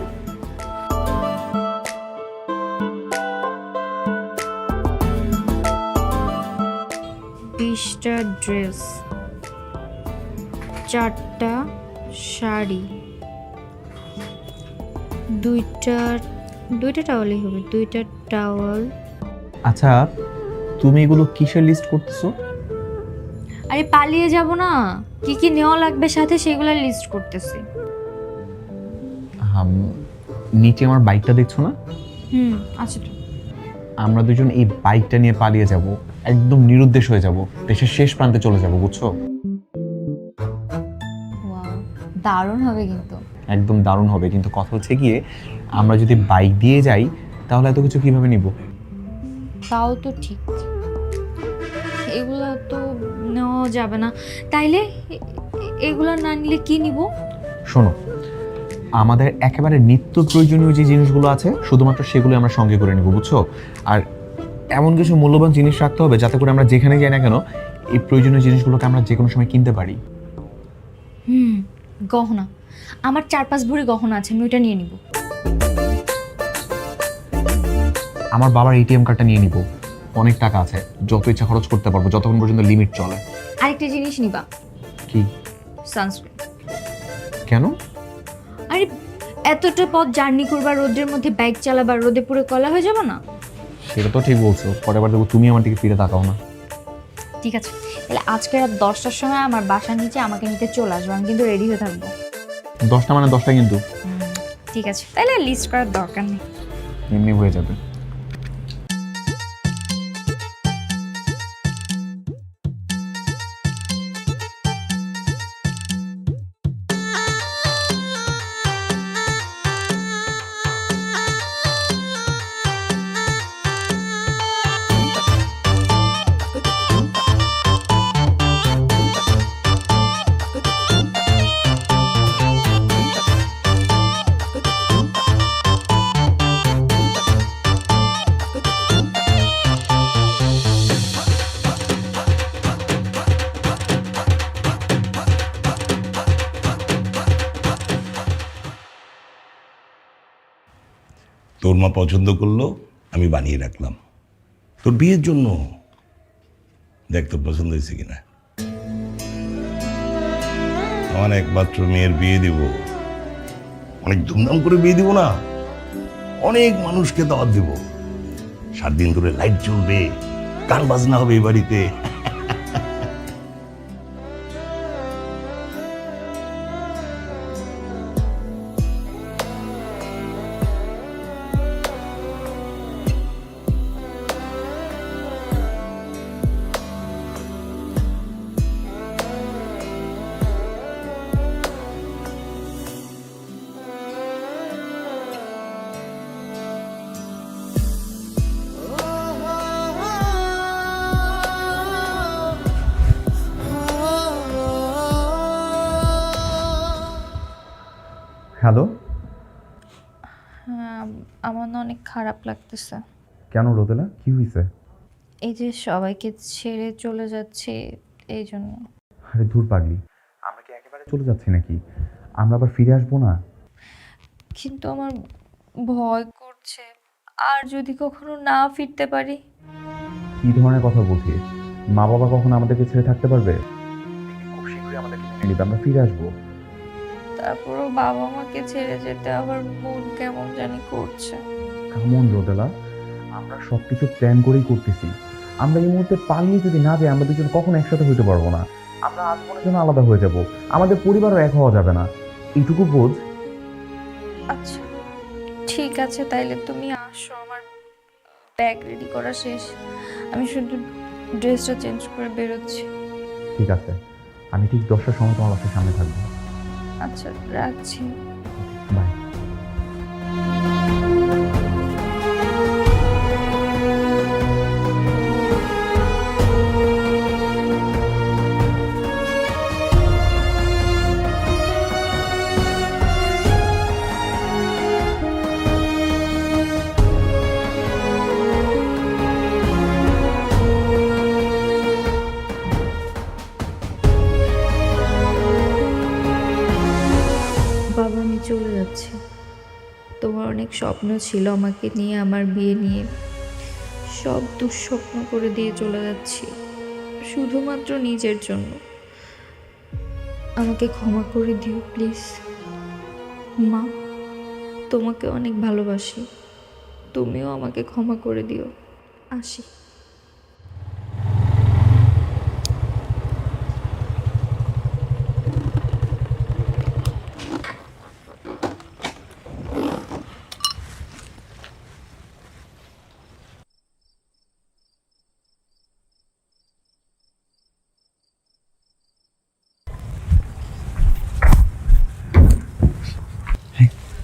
টা ড্রেস, 4টা শাড়ি, 2টা টাওয়ালই হবে, 2টা টাওয়াল। আচ্ছা, তুমি এগুলো কিসের লিস্ট করতেছো? আরে পালিয়ে যাব না, কি কি নেওয়া লাগবে সাথে সেগুলো লিস্ট করতেছি। নিচে আমার বাইকটা দেখছো না? আচ্ছা তো। আমরা দুজন এই বাইকটা নিয়ে পালিয়ে যাব, একদম নিরুদ্দেশ হয়ে যাব, দেশের শেষ প্রান্তে চলে যাব, বুঝছো? ওয়াও, দারুণ হবে কিন্তু। একদম দারুণ হবে, কিন্তু কথা হচ্ছে গিয়ে আমরা যদি বাইক দিয়ে যাই তাহলে এত কিছু কিভাবে নিব? তাও তো ঠিক, এগুলো তো নেওয়া যাবে না। তাইলে এগুলো না নিলে কি নিব? শোনো, আমাদের একেবারে নিত্য প্রয়োজনীয় যে জিনিসগুলো আছে শুধুমাত্র সেগুলো আমরা সঙ্গে করে নিব, বুঝছো? আর এমন কিছু মূল্যবান জিনিস রাখতে হবে যাতে করে আমরা যেখানে যাই না কেন এই প্রয়োজনীয় জিনিসগুলোকে আমরা যে কোনো সময় কিনতে পারি। গহনা, আমার 4-5 ভরি গহনা আছে, আমি ওটা নিয়ে নিব। আমার বাবার এটিএম কার্ডটা নিয়ে নিব, অনেক টাকা আছে, যত ইচ্ছা খরচ করতে পারবো যতক্ষণ পর্যন্ত লিমিট চলে। আরেকটা জিনিস নিবা। কি? সানস্ক্রিন। কেন? আরে এতটা পথ জার্নি করবা, রোদের মধ্যে বাইক চালাবা, রোদে পুরো কলা হয়ে যাবে না? সেটা তো ঠিক বলছো, পরের বার দেখবো তুমি আমার দিকে ফিরে তাকাও না। ঠিক আছে, তাহলে আজকে রাত 10টার সময় আমার বাসার নিচে আমাকে নিতে চলে আসবো, আমি কিন্তু রেডি হয়ে থাকবো। 10টা মানে 10টা কিন্তু। ঠিক আছে, তাহলে লিস্ট করার দরকার নেই, এমনি হয়ে যাবে। তোর মা পছন্দ করলো, আমি বানিয়ে রাখলাম তোর বিয়ের জন্য। দেখ তোর পছন্দ হয়েছে কিনা। আমার একমাত্র মেয়ের বিয়ে দিব, অনেক ধুমধাম করে বিয়ে দিব না, অনেক মানুষকে দাওয়াত দিব, 7 দিন ধরে লাইট জ্বলবে, গান বাজনা হবে এই বাড়িতে। হ্যালো। হ্যাঁ, আমার না অনেক খারাপ লাগতেছে। কেন রোদেলা, কি হয়েছে? এই যে সবাইকে ছেড়ে চলে যাচ্ছে, এই জন্য। আরে ধুর পাগলি, আমরা কি একেবারে চলে যাচ্ছি নাকি? আমরা আবার ফিরে আসবো না? কিন্তু আমার ভয় করছে, আর যদি কখনো না ফিরতে পারি। কি ধরনের কথা বলছিস? মা বাবা কখনো আমাদেরকে ছেড়ে থাকতে পারবে? খুব শীঘ্রই আমাদেরকে মেনে নিবে, আমরা ফিরে আসবো। তারপরও বাবা মাকে ছেড়ে যেতে আবার মন কেমন জানি করছে। কেমন রোদেলা, আমরা সবকিছু প্ল্যান করেই করতেছি। আমরা এই মুহূর্তে পালিয়ে যদি না যাই আমরা দুজন কখনো একসাথে হইতে পারবো না। আমরা আজীবনের জন্য আলাদা হয়ে যাব, আমাদের পরিবারও এক হওয়া যাবে না, এইটুকু বোঝ। আচ্ছা ঠিক আছে, তাইলে তুমি আসো, আমার ব্যাগ রেডি করা শেষ, আমি শুধু ড্রেসটা চেঞ্জ করে বেরোচ্ছি। ঠিক আছে, আমি ঠিক 10টার সময় তোমার বাসার সামনে থাকবো। আচ্ছা, রাখছি। বাই। বাবা, আমি চলে যাচ্ছি। তোমার অনেক স্বপ্ন ছিল আমাকে নিয়ে, আমার বিয়ে নিয়ে, সব দুঃস্বপ্ন করে দিয়ে চলে যাচ্ছি শুধুমাত্র নিজের জন্য। আমাকে ক্ষমা করে দিও প্লিজ। মা, তোমাকে অনেক ভালোবাসি, তুমিও আমাকে ক্ষমা করে দিও। আসি।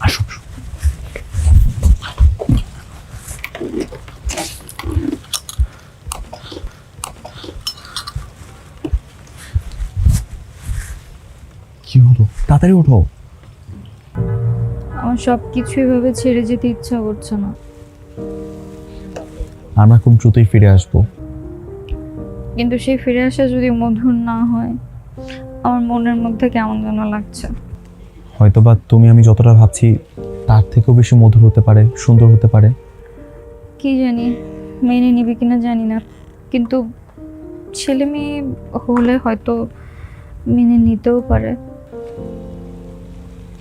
আসো। কি হলো? তাড়াতাড়ি ওঠো। আমার সব কিছু এভাবে ছেড়ে যেতে ইচ্ছা করছে না। আমরা খুব দ্রুতই ফিরে আসবো। কিন্তু সেই ফিরে আসা যদি মধুর না হয়, আমার মনের মধ্যে কেমন যেন লাগছে। হয়তোবা তুমি আমি যতটা ভাবছি তার থেকেও বেশি মধুর হতে পারে, সুন্দর হতে পারে। কি জানি মেনে নিবে কিনা জানি না, কিন্তু ছেলে মেয়ে হলে হয়তো মেনে নিতেও পারে।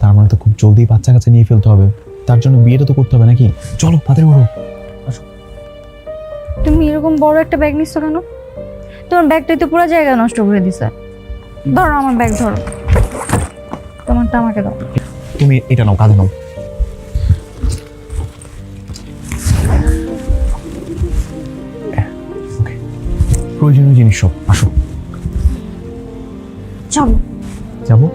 তার মানে তো খুব জলদি বাচ্চা কাচ্চা নিয়ে ফেলতে হবে, তার জন্য বিয়েটা তো করতে হবে নাকি? চলো তাড়াতাড়ি ওঠো। তুমি এরকম বড় একটা ব্যাগ নিচ্ছ কেন? তোমার ব্যাগটাই তো পুরো জায়গা নষ্ট করে দিছে। ধরো আমার ব্যাগ, ধরো। তোমারটা আমাকে দাও। তুমি এটা নাও, কাঁধে নাও। প্রয়োজনীয় জিনিস সব। আসো। চলো। যাবো।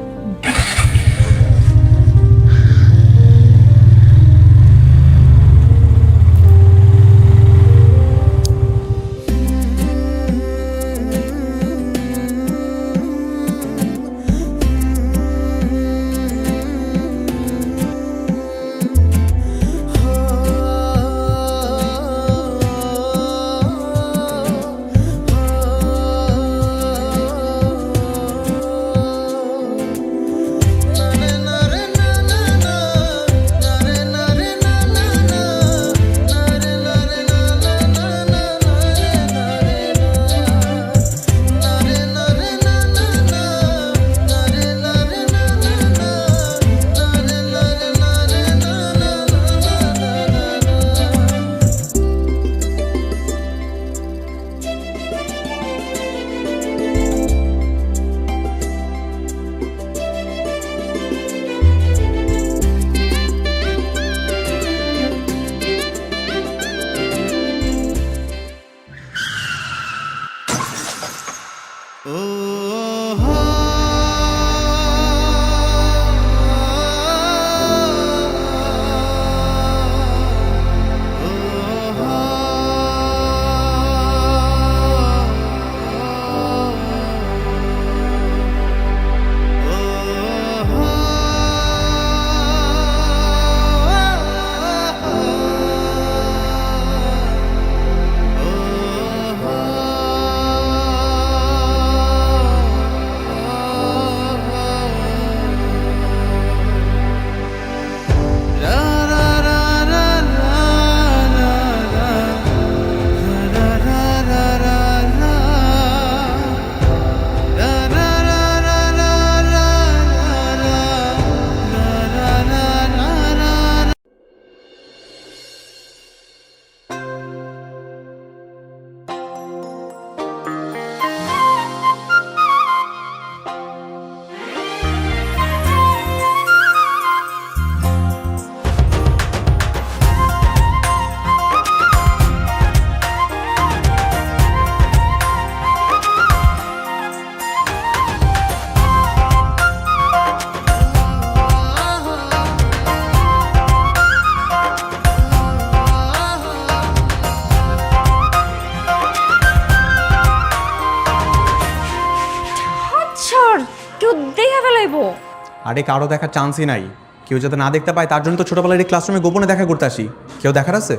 আরে কারো দেখার চান্সই নাই, কেউ যাতে না দেখতে পায় তার জন্য তো ছোটবেলায় এই ক্লাসরুমে গোপনে দেখা করতে আসি। কেউ দেখার আছে?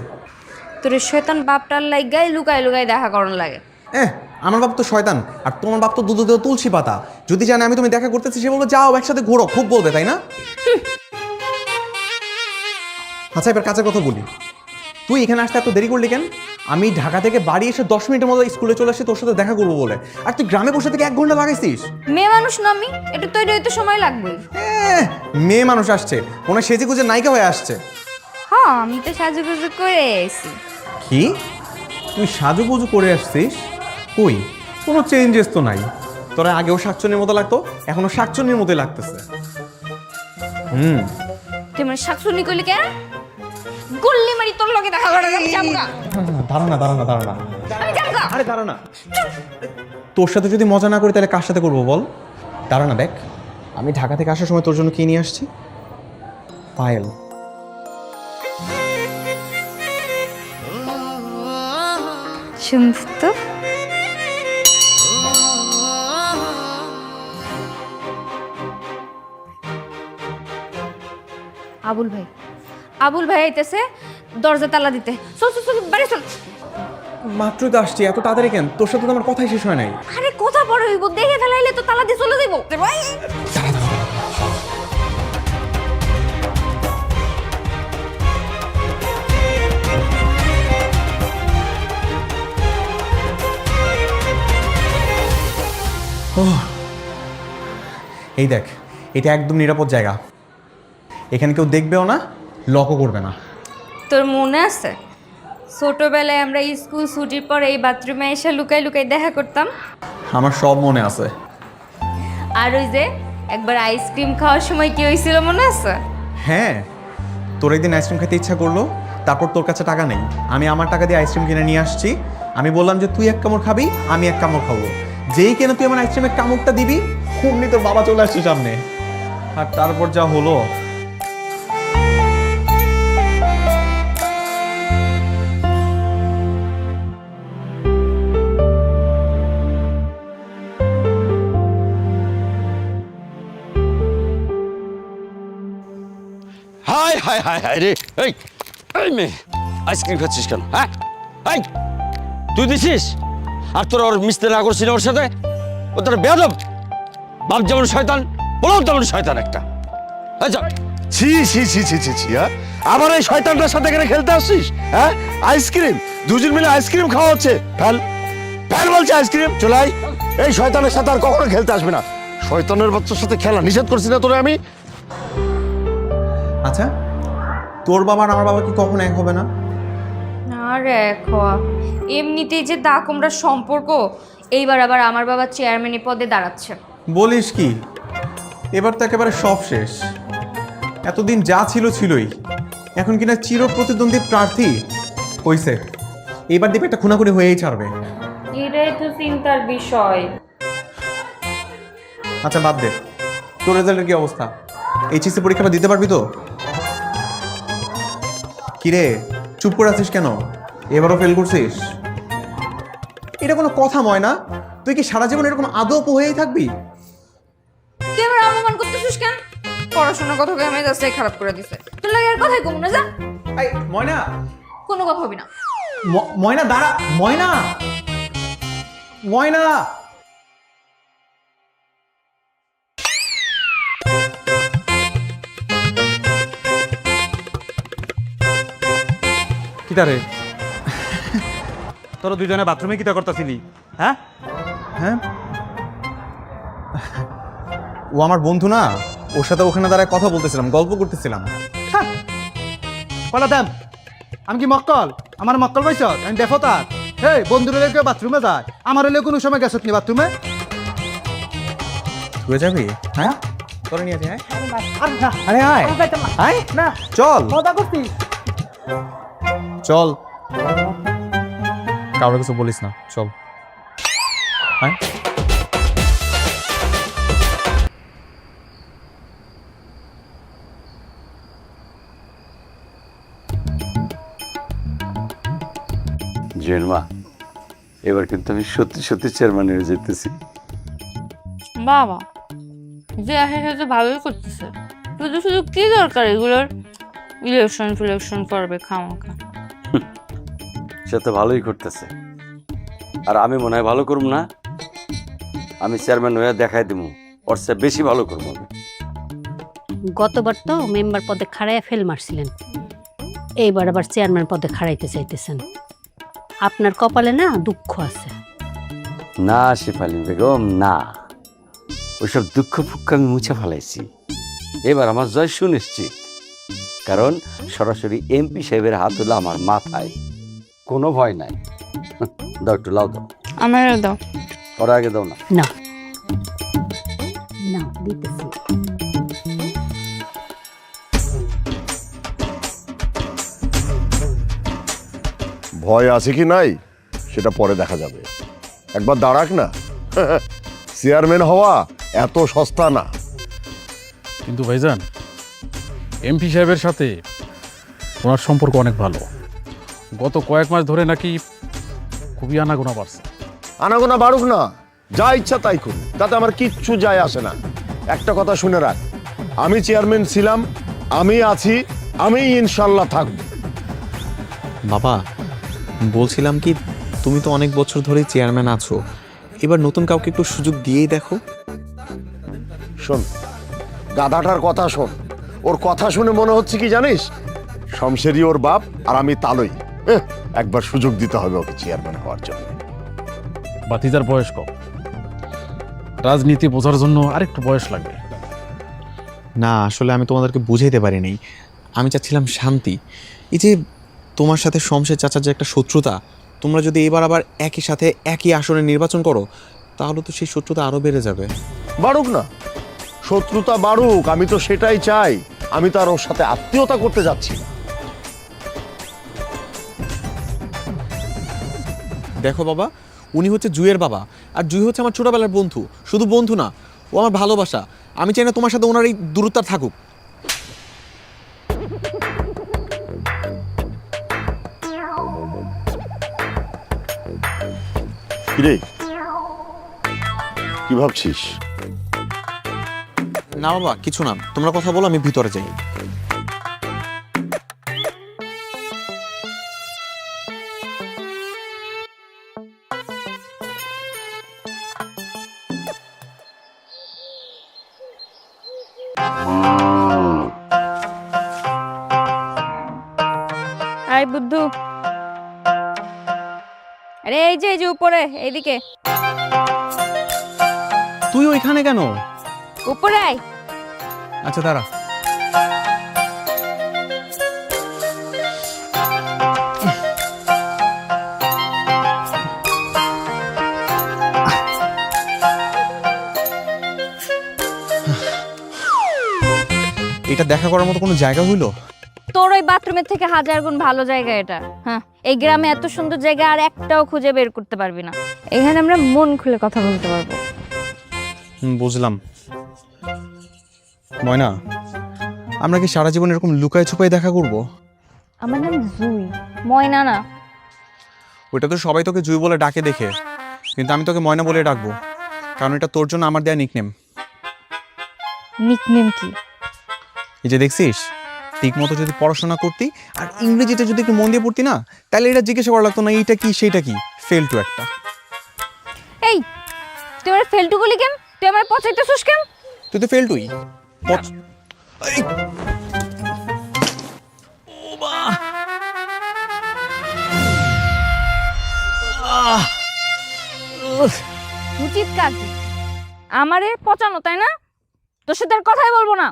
তোর শয়তান বাপটার লাগাই লুকাই লুকাই দেখা করন লাগে। আমার বাপ তো শয়তান, আর তোমার বাপ তো দুধ দেওয়া তুলসী পাতা। যদি জানে আমি তুমি দেখা করতেছি, সে বলবো যাও একসাথে ঘোরো, খুব বলবে, তাই না? আচ্ছা এবার কাছের কথা বলি, তুই এখানে আসতে এত দেরি করলি কেন? আমি ঢাকা থেকে বাড়ি এসে 10 মিনিটের মতো স্কুলে চলে আসি তোর সাথে দেখা করবো বলে, আর তুই গ্রামে বসে থেকে 1 ঘন্টা লাগাইছিস। মেয়ে মানুষ না আমি, এটা তৈরি হইতে সময় লাগবে। মেয়ে মানুষ আসছে, কোনো সেজে গুজে নায়িকা হয়ে আসছে। হ্যাঁ আমি তো সাজুগুজু করে এসেছি। কি তুই সাজুগুজু করে আসছিস? কই কোনো চেঞ্জেস তো নাই। তোরা আগেও শাকচুনির মতো লাগতো, এখনো শাকচুনির মতোই লাগতেছে। তুই মানে শাকসুনি কইলি কেন? গুল্লি মারি তোর লগে দেখা করে আমি যামগা। দাঁড়া না। আমি যামগা। আরে দাঁড়া না, তোর সাথে যদি মজা না করি তাহলে কার সাথে করবো বল? দাঁড়া না, দেখ আমি ঢাকা থেকে আসার সময় তোর জন্য কি নিয়ে আসছি। পায়েল। শুনছ তো? আবুল ভাই আইতেছে, দরজা তালা দিতে। চল চল চল বাড়ি চল। মাত্রই তো আসছি, এত তাড়াতাড়ি কেন? তোর সাথে তো আমার কথাই শেষ হয় নাই। আরে কথা পরে হইব, দেখে ফেলাইলে তো তালা দিয়ে চলে যাইব। এই দেখ, এটা একদম নিরাপদ জায়গা, এখানে কেউ দেখবেও না, লকও করবে না। তোর মনে আছে ছোটবেলায় আমরা স্কুল ছুটির পর এই বাথরুমে এসে লুকাই লুকাই দেখা করতাম? আমার সব মনে আছে। আর ওই যে একবার আইসক্রিম খাওয়ার সময় কি হয়েছিল মনে আছে? হ্যাঁ, তোর একদিন আইসক্রিম খেতে ইচ্ছা করলো, তারপর তোর কাছে টাকা নেই, আমি আমার টাকা দিয়ে আইসক্রিম কিনে নিয়ে আসছি। আমি বললাম যে তুই 1 কামড় খাবি, আমি 1 কামড় খাবো। যেই কেন তুই আমার আইসক্রিমের কামড়টা দিবি, অমনি তোর বাবা চলে আসছে সামনে, আর তারপর যা হলো। হাই হাই হাই হাই রে, এই এই মেয়ে আইসক্রিম খাচ্ছিস কেন? হ্যাঁ এই তুই দিছিস? আর তোর ওর মিশতে না করছিস ওর সাথে? ও তোর বেয়াদব, বাপ যেমন শয়তান বলো তেমন শয়তান একটা। ছি ছি ছি ছি ছি ছি, হ্যাঁ আবার এই শয়তানটার সাথে এখানে খেলতে আসছিস? হ্যাঁ আইসক্রিম, দুজন মিলে আইসক্রিম খাওয়া হচ্ছে। ফেল ফেল বলছে আইসক্রিম, চলাই। এই শয়তানের সাথে আর কখনো খেলতে আসবে না। শয়তানের বাচ্চার সাথে খেলা নিষেধ করছি না তোরে আমি? আচ্ছা তোর বাবা আর আমার বাবা কি কখনো এক হবে না? আরে খোয়া, এমনিতেই যে দা কুমড়া সম্পর্ক, এইবার আবার আমার বাবা চেয়ারম্যান পদে দাঁড়াচ্ছে। বলিস কি? এবার তো একেবারে সব শেষ। এতদিন যা ছিল ছিলই, এখন কিনা চির প্রতিদ্বন্দ্বী প্রার্থী হইছে। এবার দেখবে একটা খুনাখুনি হয়েই ছাড়বে। এটাই তো চিন্তার বিষয়। আচ্ছা বাদ দে, তোর রেজাল্টের কি অবস্থা? এইচএসসি পরীক্ষাটা দিতে পারবি তো? কিরে চুপ করে আছিস কেন? এবারও ফেল করছিস? এটা কোনো কথা ময়না? তুই কি সারা জীবন এরকম আদপ হয়েই থাকবি? তুই আমার অপমান করতেছিস কেন? পড়াশোনার কথা কই আমি জাস্টই খারাপ করে দিছে। তোর লাগে আর কথাই কম না, যা। এই ময়না, কোনো কথা হবি না। ময়না দাঁড়া, ময়না ময়না। কিতারে তোরা দুজনে বাথরুমে কিতা করতেছিলি? হ্যাঁ হ্যাঁ, ও আমার বন্ধু না, ওর সাথে ওখানে দাঁড়ায় কথা বলতেছিলাম, গল্প করতেছিলাম। বলা দেন আমি কি মক্কল? আমার মক্কল পাইছ? আমি দেখো তার হে বন্ধুরা লেগে বাথরুমে যায়, আমার হলে কোনো সময় গেছত নি বাথরুমে? তুই যাবি? হ্যাঁ তোরা নিয়ে আয়। আরে আয় আয় না, চল চল, কারোর কিছু বলিস না, চল আয়। জেনমা, এবার কিন্তু আমি সত্যি সত্যি চেয়ারম্যান হয়ে যেতেছি। বাবা যে আসে সে তো ভালোই করতেছে, শুধু শুধু কি দরকার এগুলোর? ইলেকশন করবে খামাখা। সে তো ভালোই করতেছে, আর আমি মনে হয় ভালো করব না। আমি চেয়ারম্যান হয়ে দেখাই দিব ওর চেয়ে বেশি ভালো করবো আমি। গতবার তো মেম্বার পদে খাড়াইয়া ফেল মারছিলেন, এইবার আবার চেয়ারম্যান পদে খাড়াইতে চাইতেছেন। আপনার কপালে না দুঃখ আছে। না শেফালি বেগম, না, ওইসব দুঃখ ফুক্ষ আমি মুছে ফেলাইছি। এবার আমার জয় সুনিশ্চিত, কারণ সরাসরি এমপি সাহেবের হাত হলো আমার মাথায়, কোনো ভয় নাই। দাও একটু লাও, দাও। আমারও দাও। ওরা আগে দাও না। না না দিতেছি। ভয় আছে কি নাই সেটা পরে দেখা যাবে, একবার দাঁড়াক না। চেয়ারম্যান হওয়া এত সস্তা না। কিন্তু ভাইজান, এমপি সাহেবের সাথে ওনার সম্পর্ক অনেক ভালো। গত কয়েক মাস ধরে নাকি খুবই আনাগোনা বাড়ছে। আনাগোনা বাড়ুক না, যা ইচ্ছা তাই করুন, তাতে আমার কিচ্ছু যায় আসে না। একটা কথা শুনে রাখ, আমি চেয়ারম্যান ছিলাম, আমি আছি, আমি ইনশাল্লাহ থাকব। বাবা, বলছিলাম কি, তুমি তো অনেক বছর ধরেই চেয়ারম্যান আছো, এবার নতুন কাউকে একটু সুযোগ দিয়েই দেখো। শোন, গাধাটার কথা শোন, ওর কথা শুনে মনে হচ্ছে কি জানিস, শমশেরই ওর বাপ আর আমি তালই। একবার সুযোগ দিতে হবে ওকে চেয়ারম্যান হওয়ার জন্য। বাতিজার বয়স কম, রাজনীতি বোঝার জন্য আরেকটু বয়স লাগবে। না, আসলে আমি তোমাদেরকে বুঝাইতে পারিনি। আমি চাচ্ছিলাম শান্তি। এই যে তোমার সাথে শমশের চাচার যে একটা শত্রুতা, তোমরা যদি এবার আবার একই সাথে একই আসনে নির্বাচন করো, তাহলে তো সেই শত্রুতা আরো বেড়ে যাবে। বাড়ুক না, শত্রুতা বাড়ুক, আমি তো সেটাই চাই। আমি তো আর ওর সাথে আত্মীয়তা করতে যাচ্ছি না। দেখো বাবা, উনি হচ্ছে জুইয়ের বাবা, আর জুই হচ্ছে আমার ছোটবেলার বন্ধু। শুধু বন্ধু না, ও আমার ভালোবাসা। আমি চাই না তোমার সাথে ওনার এই দূরত্ব থাকুক। কিরে, কি ভাবছিস? না বাবা, কিছু না, তোমরা কথা বলো, আমি ভিতরে যাই। আই বুদ্ধু, আরে এই যে উপরে, এইদিকে। তুই ওইখানে কেন? উপরে আয়। আচ্ছা দাঁড়া। এটা দেখা করার মতো কোনো জায়গা হইলো? তোর ওই বাথরুমের থেকে হাজার গুণ ভালো জায়গা এটা। হ্যাঁ, এই গ্রামে এত সুন্দর জায়গা আর একটাও খুঁজে বের করতে পারবি না। এখানে আমরা মন খুলে কথা বলতে পারবো। বুঝলাম। ময়না, আমরা কি সারা জীবন এরকম লুকায় ছুপায় দেখা করব? আমার নাম জুই, ময়না না। ওটা তো সবাই তোকে জুই বলে ডাকে দেখে, কিন্তু আমি তোকে ময়না বলে ডাকবো, কারণ এটা তোর জন্য আমার দেয়া নিকনেম। নিকনেম কি? এই যে দেখছিস, ঠিক মতো যদি পড়াশোনা করতি আর ইংরেজিতে যদি একটু মন দিয়ে পড়তি না, তাহলে এটা জিজ্ঞাসা করা লাগতো না এইটা কি সেইটা কি। ফেলটু একটা। এই, তুই আমার ফেলটু গুলি কেন? তুই আমার পচাইতেছিস কেন? তুই তো ফেলটুই। উচিত কাজ আমারে পচানো, তাই না? তোর সাথে আর কথাই বলবো না।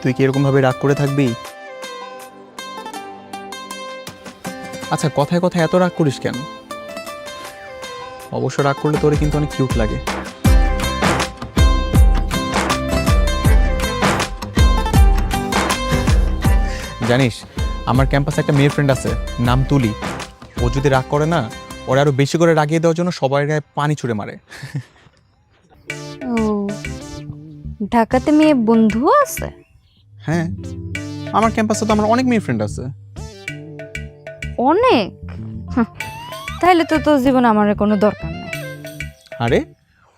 তুই কি এরকম ভাবে রাগ করে থাকবি? আচ্ছা, কথায় কথায় এত রাগ করিস কেন? অবশ্য রাগ করলে তোরে কিন্তু অনেক কিউট লাগে। জানিস আমার ক্যাম্পাসে একটা মেয়ে ফ্রেন্ড আছে, নাম তুলি। ও যদি রাগ করে না, ওরা আরো বেশি করে রাগিয়ে দেওয়ার জন্য সবার গায়ে পানি ছুড়ে মারে। ও, ঢাকাতে মেয়ে বন্ধু আছে? হ্যাঁ, আমার ক্যাম্পাসে তো আমার অনেক মেয়ে ফ্রেন্ড আছে। অনেক? তাহলে তো তোর জীবনে আমার কোনো দরকার নেই। আরে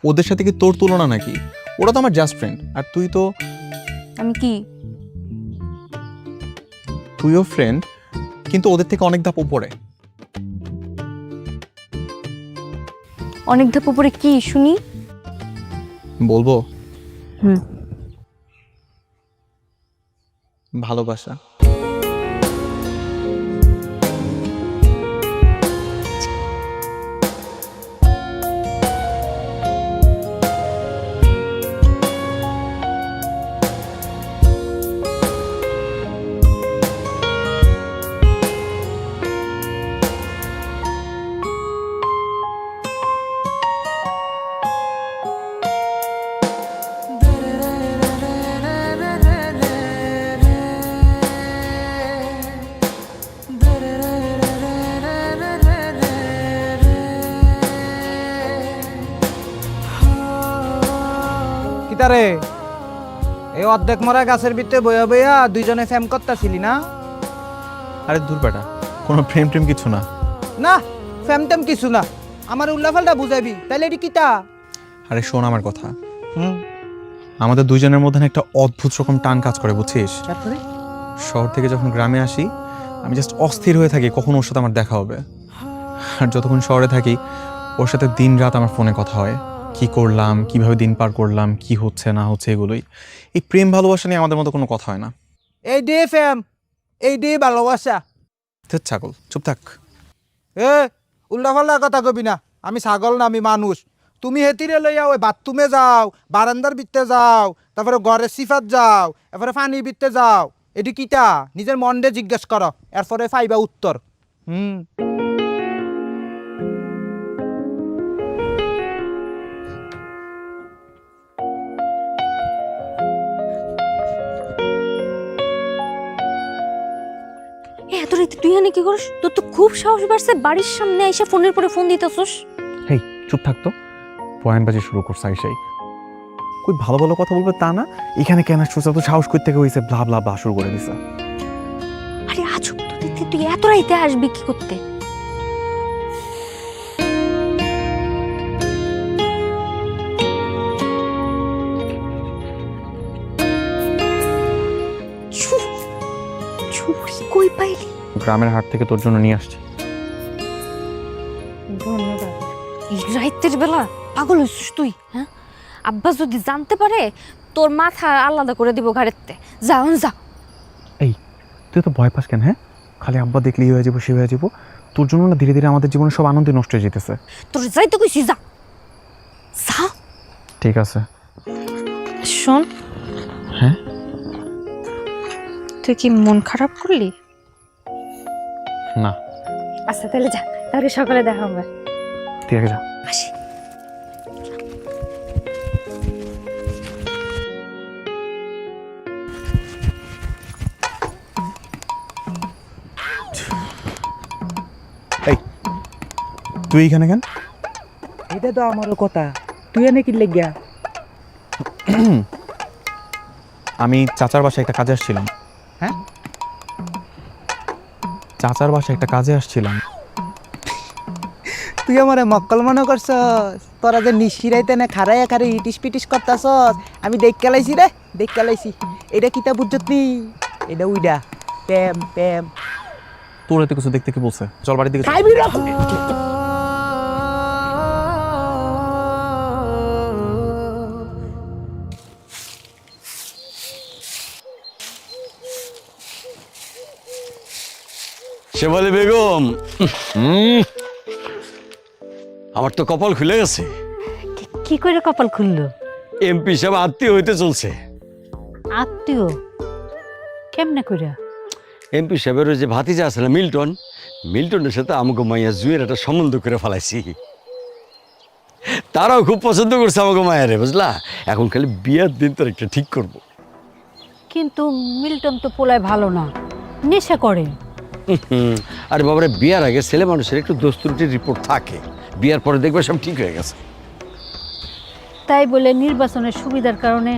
ওদের সাথে কি তোর তুলনা নাকি? ওরা তো আমার জাস্ট ফ্রেন্ড, আর তুই তো আমি কি? তুইও ফ্রেন্ড, কিন্তু ওদের থেকে অনেক ধাপ উপরে। অনেক ধাপ উপরে কি শুনি? বলবো? হুম। ভালোবাসা। কিতারে এই অর্ধেক মরা গাছের ভিতরে বইয়া বইয়া দুইজনে ফ্যাম করতেছিলি না? আরে দূর বেটা, কোনো প্রেম টেম কিছু না। না ফ্যাম টেম কিছু না, আমার উল্লাফালটা বুঝাবি তাহলে এটি কিতা? আরে শোন আমার কথা, হুম, আমাদের দুইজনের মধ্যে না একটা অদ্ভুত রকম টান কাজ করে, বুঝছিস? তারপরে শহর থেকে যখন গ্রামে আসি আমি জাস্ট অস্থির হয়ে থাকি কখন ওর সাথে আমার দেখা হবে। আর যতক্ষণ শহরে থাকি ওর সাথে দিন রাত আমার ফোনে কথা হয়, কি করলাম, কিভাবে দিন পার করলাম, কি হচ্ছে না হচ্ছে, এগুলোই। এই প্রেম ভালোবাসা নিয়ে আমাদের মতো কোনো কথা হয় না। এই ডে ফ্যাম, এই ডে ভালোবাসা। ধ্যাৎ ছাগল, চুপ থাক। এ উল্লাফাল্লা কথা কবি না, আমি ছাগল না, আমি মানুষ। তুমি হেতিরে লইয়া ওই বাথরুমে যাও, বারান্দার ভিতরে যাও, তারপরে ঘরের সিফাত যাও, এরপরে পানির ভিতরে যাও, এটি কিতা নিজের মনডে জিজ্ঞেস করো, এরপরে পাইবা উত্তর। হুম, এত রাতে তুই এখানে কি করিস? তোর তো খুব সাহস বাড়ছে, বাড়ির সামনে এসে ফোনের পরে ফোন দিতেছস। হেই চুপ থাকতো, পয়েন্টবাজি শুরু করছে আইসাই। কই ভালো ভালো কথা বলবে তা না, এখানে কেন আসছো, তো সাহস করতে হয়েছে, ব্লা ব্লা ব্লা শুরু করে দিছে। আরে আজব তো দেখতে, তুই এত রাইতে আসবি কি করতে? কই পাইলি? গ্রামের হাট থেকে তোর জন্য নিয়ে আসছি। ধন্যবাদ। এই রাইতের বেলা পাগল হইছিস তুই? হ্যাঁ, আব্বা যদি জানতে পারে তোর মাথা আলাদা করে দিব ঘাড়েতে। যা যা। এই তুই তো ভয় পাস কেন? হ্যাঁ, খালি আব্বা দেখলেই হয়ে যাবো, সে হয়ে যাবো। তোর জন্য না ধীরে ধীরে আমাদের জীবনে সব আনন্দ নষ্ট হয়ে যেতেছে। তোর যাইতে কইছি, যা যা। ঠিক আছে শোন, হ্যাঁ, তুই কি মন খারাপ করলি? না। আচ্ছা তাহলে যা, তাহলে সকালে দেখা হবে। ঠিক আছে যা। আসি। এই তুই এখানে কেন? এটা তো আমারও কথা, তুই এনে কি লেগিয়া? আমি চাচার বাসায় একটা কাজে আসছিলাম। হ্যাঁ, চাচার বাসায় একটা কাজে আসছিলাম। তুই আমার মক্কল মনে করছস? তোরা যে নিশিরাইতে না খারাইয়া খারে ইটিস পিটিস করতাছস, আমি দেখ লাইছি রে, দেখ লাইছি। এটা কিতা বুঝছত নি? এটা উইডা প্যাম প্যাম। তোর এত কিছু দেখতে কি বলছে? চল বাড়ির দিকে চল। খাইবি না? শেফালি বেগম, আমার তো কপাল খুলে গেছে। কি করে কপাল খুললো? এমপি সাহেব আত্মীয় হইতে চলছে। আত্মীয়? কেমনে করে? এমপি সাহেবের ওই যে ভাতিজা আছে না মিল্টন, মিল্টনের সাথে আমাকে মাইয়া জুয়ের একটা সম্বন্ধ করে ফেলাইছি। তারাও খুব পছন্দ করছে আমাকে মায়ারে, বুঝলা? এখন খালি বিয়ের দিন তোর একটা ঠিক করবো। কিন্তু মিল্টন তো পোলায় ভালো না, নেশা করে। আরে বাবারে, বিয়ার আগে ছেলে মানুষের একটু দোষ ত্রুটির রিপোর্ট থাকে, বিয়ার পরে দেখবে সব ঠিক হয়ে গেছে। তাই বলে নির্বাচনের সুবিধার কারণে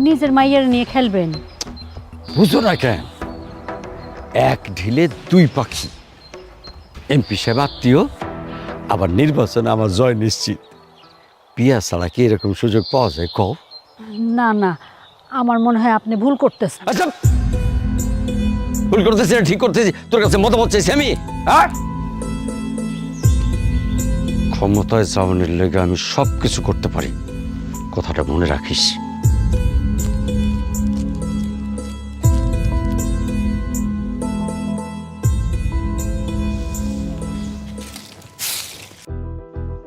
নিজের মাইয়ার নিয়ে খেলবেন? বুঝো না কেন, এক ঢিলে দুই পাখি। এমপি সাহেব আত্মীয়, আবার নির্বাচনে আমার জয় নিশ্চিত। বিয়া ছাড়া কি এরকম সুযোগ পাওয়া যায় কও? না না, আমার মনে হয় আপনি ভুল করতেছেন। আচ্ছা, ভুল করতেছি না ঠিক করতেছি, তোর কাছে মতামত চাইছি আমি? হ্যাঁ, ক্ষমতায় যাওয়ানোর লেগে আমি সব কিছু করতে পারি, কথাটা মনে রাখিস।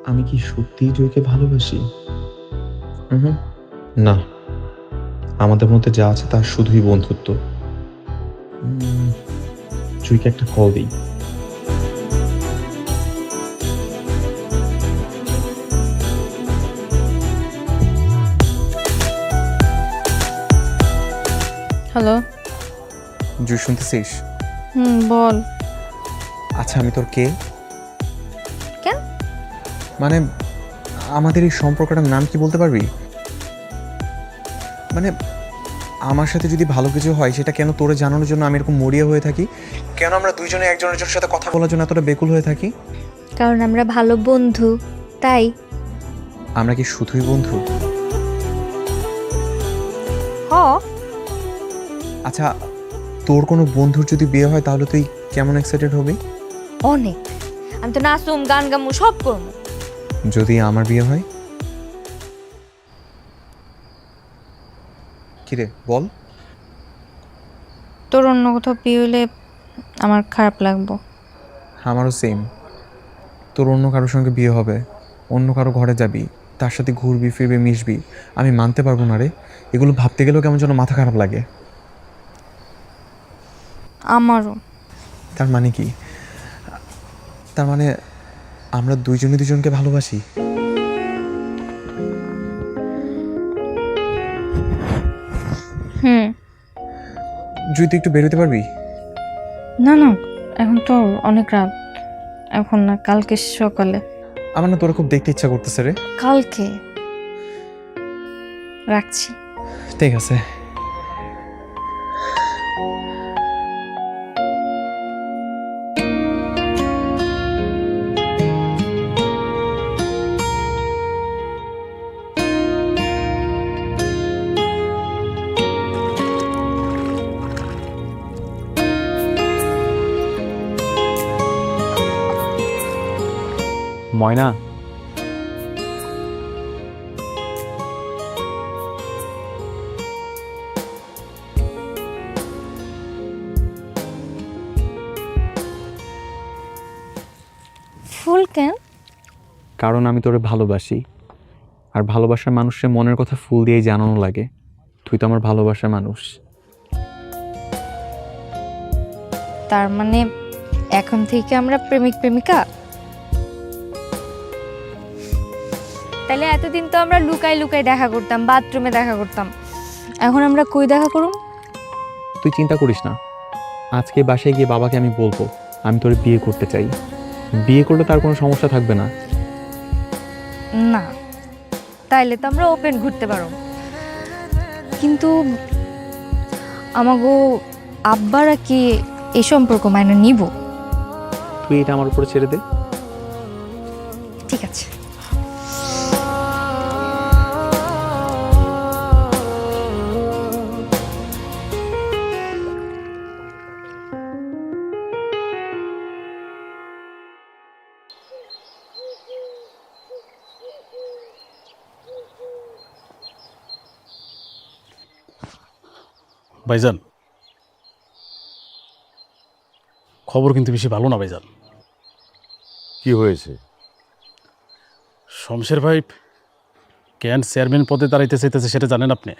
আমি কি সত্যিই জয়কে ভালোবাসি? না, আমাদের মধ্যে যা আছে তার শুধুই বন্ধুত্ব। জয়কে একটা কল দিই। হ্যালো। জয় শুনতেছিস? বল। আচ্ছা, আমি তোর কে? কেন? মানে আমাদের এই সম্পর্কটার নাম কি বলতে পারবি? মানে আমার সাথে যদি ভালো কিছু হয় সেটা কেন তোরে জানানোর জন্য আমি এরকম মরিয়া হয়ে থাকি? কেন আমরা দুইজনে একজনের সাথে কথা বলার জন্য এতটা বেকুল হয়ে থাকি? কারণ আমরা ভালো বন্ধু, তাই। আমরা কি শুধুই বন্ধু? হ। আচ্ছা, তোর কোনো বন্ধুর যদি বিয়ে হয় তাহলে তুই কেমন এক্সাইটেড হবি? অনেক। আমি তো নাচুম, গান গামু, সব করবো। যদি আমার বিয়ে হয়? কিরে বল। তোর অন্য কোথাও বিয়ে হইলে আমার খারাপ লাগবো। আমারও সেম। তোর অন্য কারোর সঙ্গে বিয়ে হবে, অন্য কারো ঘরে যাবি, তার সাথে ঘুরবি ফিরবি মিশবি, আমি মানতে পারবো না রে। এগুলো ভাবতে গেলেও কেমন যেন মাথা খারাপ লাগে। আমারও। তার মানে কি? তার মানে আমরা দুইজনে দুজনকে ভালোবাসি? তুই একটু বেরোতে পারবি? না না, এখন তো অনেক রাত, এখন না, কালকে সকালে। আমার না তোরা খুব দেখতে ইচ্ছা করতেছে রে। কালকে রাখছি। ঠিক আছে। ময়না, ফুল কেন? কারণ আমি তোরে ভালোবাসি, আর ভালোবাসার মানুষের মনের কথা ফুল দিয়েই জানানো লাগে। তুই তো আমার ভালোবাসার মানুষ। তার মানে এখন থেকে আমরা প্রেমিক প্রেমিকা? তাহলে এতদিন তো আমরা লুকাই লুকাই দেখা করতাম, বাথরুমে দেখা করতাম, এখন আমরা কই দেখা করুম? তুই চিন্তা করিস না, আজকে বাসায় গিয়ে বাবাকে আমি বলবো আমি তোরে বিয়ে করতে চাই। বিয়ে করলে তার কোনো সমস্যা থাকবে না। না, তাইলে তো আমরা ওপেন ঘুরতে পারো, কিন্তু আমাগো আব্বারা কি এই সম্পর্ক মাইনে নিব? তুই এটা আমার উপরে ছেড়ে দে। ঠিক আছে। ভাইজান, খবর কিন্তু বেশি ভালো না ভাইজান। কি হয়েছে? শমশের ভাই কেন চেয়ারম্যান পদে দাঁড়াইতে চাইতেছে সেটা জানেন আপনি?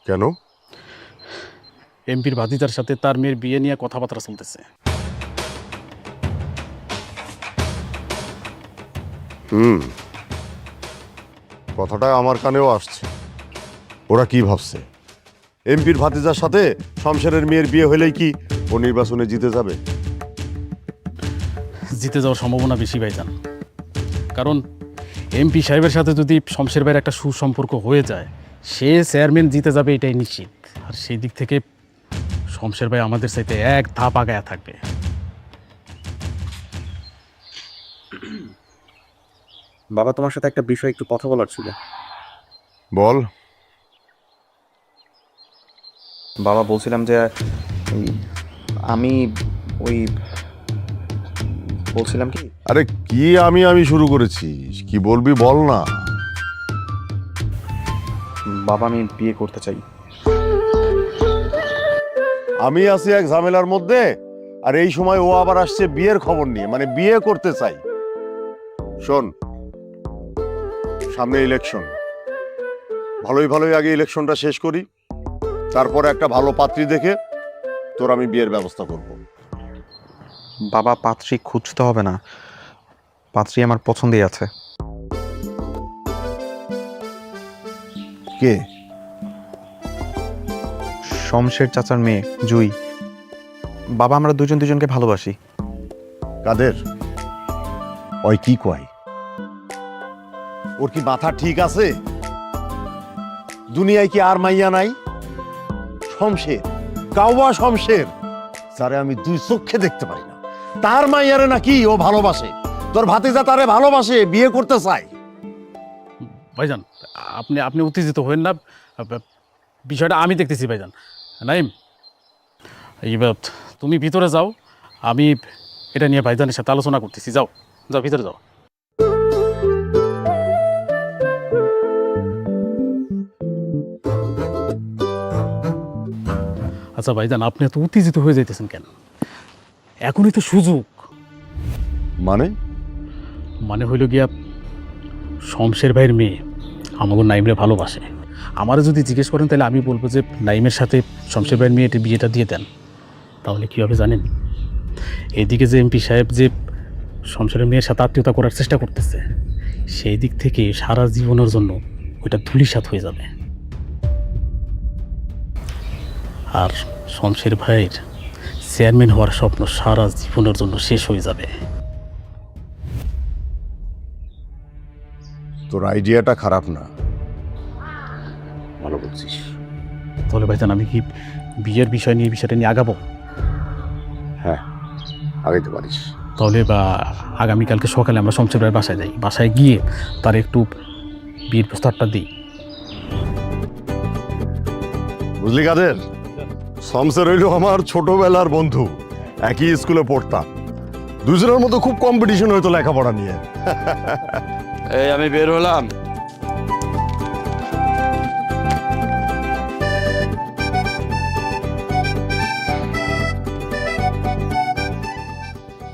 কেন? এমপির ভাতিজার সাথে তার মেয়ের বিয়ে নিয়ে কথাবার্তা চলতেছে। কথাটা আমার কানেও আসছে। ওরা কি ভাবছে? এমপির ভাতিজার সাথে শমশেরের মেয়ের বিয়ে হলেই কি ও নির্বাচনে জিতে যাবে? জিতে যাওয়ার সম্ভাবনা বেশি ভাইজান, কারণ এমপি সাহেবের সাথে যদি শমশের ভাইয়ের একটা সুসম্পর্ক হয়ে যায়, সে চেয়ারম্যান জিতে যাবে এটাই নিশ্চিত। আর সেই দিক থেকে শমশের ভাই আমাদের সাথে এক ধাপ আগায়া থাকবে। বাবা, তোমার সাথে একটা বিষয় একটু কথা বলার ছিল। বল। বাবা, বলছিলাম যে আমি বলছিলাম কি, আরে কি আমি শুরু করেছি, কি বলবি বল না। বাবা আমি বিয়ে করতে চাই। আমি আছি এক ঝামেলার মধ্যে, আর এই সময় ও আবার আসছে বিয়ের খবর নিয়ে, মানে বিয়ে করতে চাই। শোন, সামনে ইলেকশন, ভালোই আগে ইলেকশনটা শেষ করি, তারপরে একটা ভালো পাত্রী দেখে তোর আমি বিয়ের ব্যবস্থা করব। বাবা, পাত্রী খুঁজতে হবে না, পাত্রী আমার পছন্দই আছে। কে? শমশের চাচার মেয়ে জুই। বাবা, আমরা দুজনকে ভালোবাসি। কাদের? ওই কি কয়? ওর কি মাথা ঠিক আছে? দুনিয়ায় কি আর মাইয়া নাই? শমশের, কাওয়া শমশের, যারে আমি দুই চোখে দেখতে পারি না, তার মাইয়ারে নাকি ও ভালোবাসে। তোর ভাতিজা তারে ভালোবাসে, বিয়ে করতে চায়। ভাইজান আপনি উত্তেজিত হবেন না, বিষয়টা আমি দেখতেছি ভাইজান। নাইম, এইবার তুমি ভিতরে যাও, আমি এটা নিয়ে ভাইজানের সাথে আলোচনা করতেছি। যাও যাও, ভিতরে যাও। আচ্ছা ভাইজান, আপনি এত উত্তেজিত হয়ে যাইতেছেন কেন? এখনই তো সুযোগ। মানে হইল গিয়া, শমশের ভাইয়ের মেয়ে আমাকে নাইমরে ভালোবাসে। আমারও যদি জিজ্ঞেস করেন তাহলে আমি বলবো যে নাইমের সাথে শমশের ভাইয়ের মেয়েটি বিয়েটা দিয়ে দেন। তাহলে কী হবে জানেন? এদিকে যে এমপি সাহেব যে শমশেরের মেয়ের সাথে আত্মীয়তা করার চেষ্টা করতেছে, সেই দিক থেকে সারা জীবনের জন্য ওইটা ধূলিসাৎ হয়ে যাবে। আর শমশের ভাইয়ের চেয়ারম্যান হওয়ার স্বপ্ন সারা জীবনের জন্য শেষ হয়ে যাবে। তোর আইডিয়াটা খারাপ না, ভালো বলছিস। তাহলে ভাইজান আমি কি বিয়ের বিষয়টা নিয়ে আগাবো? হ্যাঁ, আগাইতে পারিস। তাহলে বা আগামীকালকে সকালে আমরা শমশের ভাইয়ের বাসায় যাই, বাসায় গিয়ে তার একটু বিয়ের প্রস্তাবটা দিই। বুঝলি কাদের, শমশের হইল আমার ছোটবেলার বন্ধু, একই স্কুলে পড়তাম। দুজনের মতো খুব কম্পিটিশন হইতো লেখাপড়া নিয়ে। এই আমি বের হলাম।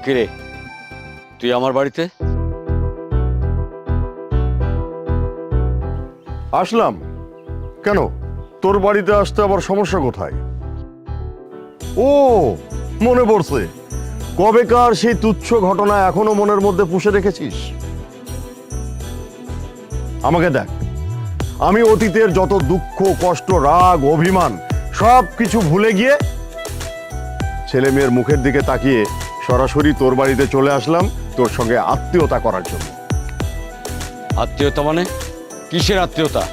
কিরে, তুই আমার বাড়িতে? আসলাম কেন? তোর বাড়িতে আসতে আবার সমস্যা কোথায়? ও, মনে পড়ছে, কবেকার সেই তুচ্ছ ঘটনা এখনো মনের মধ্যে পুষে রেখেছিস। আমাকে দেখ, আমি অতীতের যত দুঃখ, কষ্ট, রাগ, অভিমান সব কিছু ভুলে গিয়ে ছেলে মেয়ের মুখের দিকে তাকিয়ে সরাসরি তোর বাড়িতে চলে আসলাম তোর সঙ্গে আত্মীয়তা করার জন্য। আত্মীয়তা মানে? কিসের আত্মীয়তা?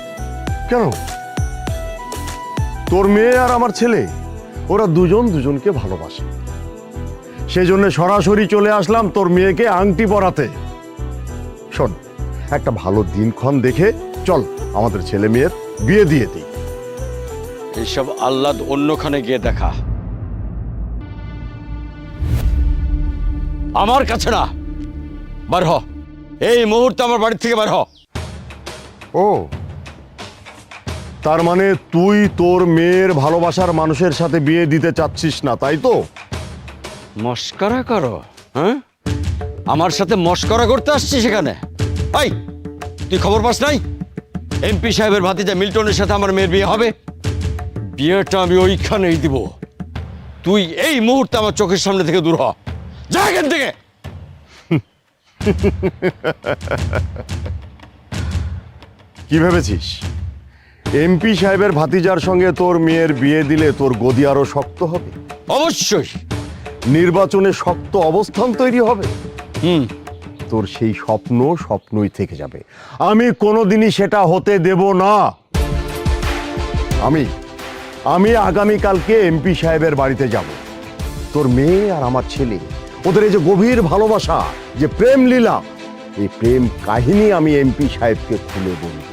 কেন? তোর মেয়ে আর আমার ছেলে, ওরা দুজনকে ভালোবাসে, সেই জন্য সরাসরি চলে আসলাম তোর মেয়েকে আংটি পরাতে। শোন, একটা ভালো দিনক্ষণ দেখে চল আমাদের ছেলে মেয়ের বিয়ে দিয়ে দিই। এইসব আহ্লাদ অন্যখানে গিয়ে দেখা, আমার কাছে না। বার হ, এই মুহূর্তে আমার বাড়ি থেকে বার হ। ও, তার মানে তুই তোর মেয়ের ভালোবাসার মানুষের সাথে বিয়ে দিতে চাচ্ছিস না, তাই তো? মস্করা করো? হ্যাঁ, আমার সাথে মস্করা করতে আসছিস সেখানে? এই, তুই খবর পাস নাই এমপি সাহেবের ভাতিজা মিল্টনের সাথে আমার মেয়ের বিয়ে হবে? বিয়েটা আমি ওইখানেই দিব। তুই এই মুহূর্তে আমার চোখের সামনে থেকে দূর হ, যা এখান থেকে। কি ভেবেছিস এমপি সাহেবের ভাতিজার সঙ্গে তোর মেয়ের বিয়ে দিলে তোর গদি আরো শক্ত হবে, অবশ্যই। নির্বাচনে শক্ত অবস্থান তৈরি হবে। হুম। তোর সেই স্বপ্ন স্বপ্নই থেকে যাবে। আমি কোনোদিনই সেটা হতে দেব না। আমি আগামীকালকে এমপি সাহেবের বাড়িতে যাব। তোর মেয়ে আর আমার ছেলে, ওদের এই যে গভীর ভালোবাসা, যে প্রেম লীলা, এই প্রেম কাহিনী আমি এমপি সাহেবকে খুলে বলব।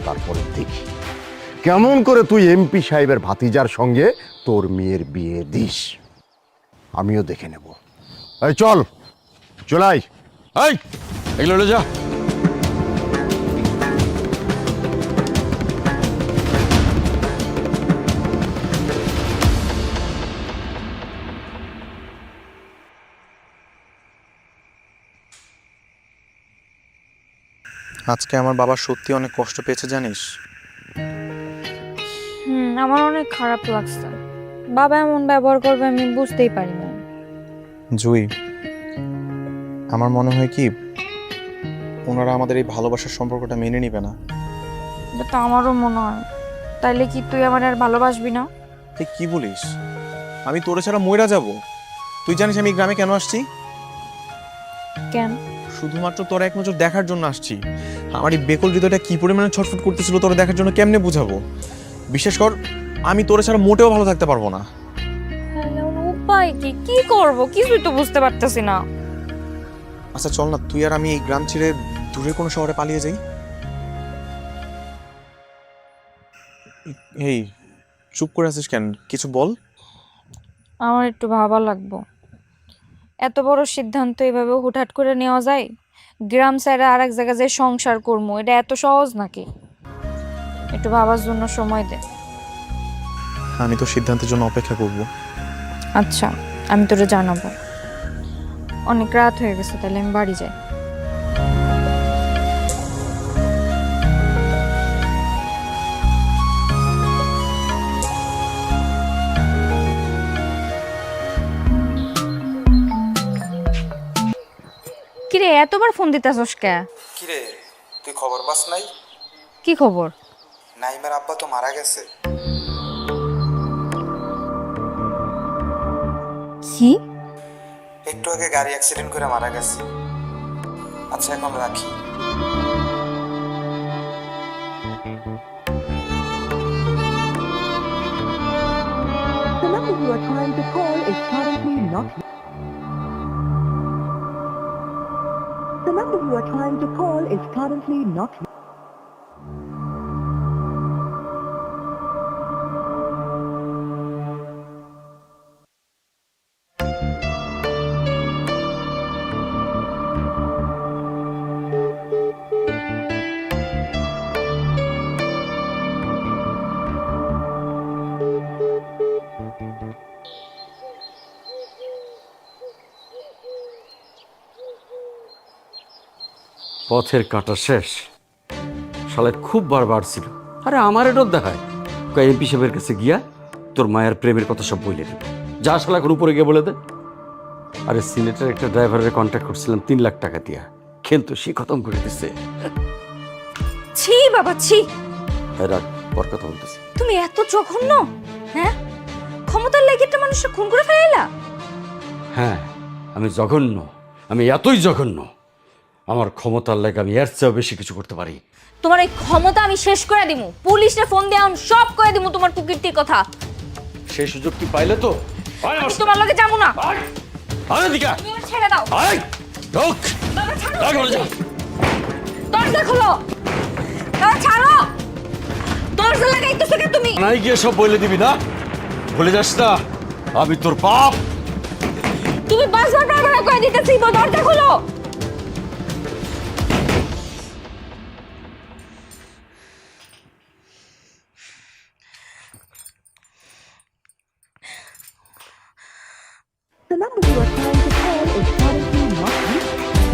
তারপরে দেখি কেমন করে তুই এমপি সাহেবের ভাতিজার সঙ্গে তোর মেয়ের বিয়ে দিস, আমিও দেখে নেব। এই চল, চলাই। এই এগুলো যা। আজকে আমার বাবা সত্যি অনেক কষ্ট পেয়েছে জানিস। আমার অনেক খারাপ লাগছে। বাবা এমন ব্যবহার করবে আমি বুঝতেই পারি না। জুই, আমার মনে হয় কি ওনারা আমাদের এই ভালোবাসার সম্পর্কটা মেনে নিবে না। এটা তো আমারও মনে হয়। তাইলে কি তুই আমার আর ভালোবাসবি না? তুই কি বলিস? আমি তোরে ছাড়া মইরা যাব। তুই জানিস আমি গ্রামে কেন আসছি? কেন? শুধুমাত্র তোর এক নজর দেখার জন্য আসছি। আমার এই বেকল হৃদয়টা কি পরিমাণে ছটফট করতেছিল তোরে দেখার জন্য, কেমনে বুঝাবো? বিশেষ কর আমি তোরে ছাড়া মোটেও ভালো থাকতে পারবো না। উপায় কি? কি করব কিছুই তো বুঝতে পারতেছি না। আচ্ছা চল না, তুই আর আমি এই গ্রাম ছেড়ে দূরে কোনো শহরে পালিয়ে যাই। এই চুপ করে আছিস কেন? কিছু বল। আমার একটু ভাবা লাগবো। এত বড় সিদ্ধান্ত এভাবে হুটহাট করে নেওয়া যায়? গ্রাম সাইডে আর এক জায়গায় যে সংসার করবো, এটা এত সহজ নাকি? একটু ভাবার জন্য সময় দে। আমি তো সিদ্ধান্তের জন্য অপেক্ষা করব। আচ্ছা, আমি তোরে জানাবো। অনেক রাত হয়ে গেছে, তাহলে আমি বাড়ি যাই। কিরে এতবার ফোন দিতেছস কে? কিরে তুই খবর পাস নাই? কি খবর? নাইমের আব্বা তো মারা গেছে। কি? একটু আগে গাড়ি অ্যাক্সিডেন্ট করে মারা গেছে। আচ্ছা এখন রাখি। The number you are trying to call is currently not. The number you are trying to call is currently not. পথের কাটা শেষ। শালা খুব বারবার ছিল। আরে আমার এটাও দেখায় এমপি সাহেবের কাছে গিয়া তোর মায়ের প্রেমের কথা সব বলে দেবে। যা শালা এখন উপরে গিয়ে বলে দে। আরে সিলেটের একটা ড্রাইভারের কন্ট্যাক্ট করছিলাম 3 লাখ টাকা দিয়া, কিন্তু সে খতম করে দিচ্ছে। ছি বাবা ছি। রাখ, পর কথা বলতেছি। তুমি এত জঘন্য? হ্যাঁ, ক্ষমতার লাগি একটা মানুষকে খুন করে ফেলাইলা? হ্যাঁ, আমি জঘন্য। আমি এতই জঘন্য, আমার ক্ষমতার লাগে আমি এর চেয়েও বেশি কিছু করতে পারি। তোমার এই ক্ষমতা আমি শেষ করে দিমু। পুলিশে ফোন দিয়ে সব করে দিমু তোমার কুকীর্তির কথা। সেই সুযোগ তুই পাইলে তো আমি তোমার লগে যাবো না। আরে দিকা তুমি আমার ছেড়ে দাও। আরে ঢোক। বাবা ছাড়ো। যা করে যা। দরজা খোলো। বাবা ছাড়ো। দরজা লাগাইতেছো কেন তুমি? নাই গিয়ে সব বলে দিবি না? বলে যাস না আমি তোর বাপ। তুমি বারবার বারবার কই দিতেছি, দরজা খোলো। The number you are trying to call is currently not reachable.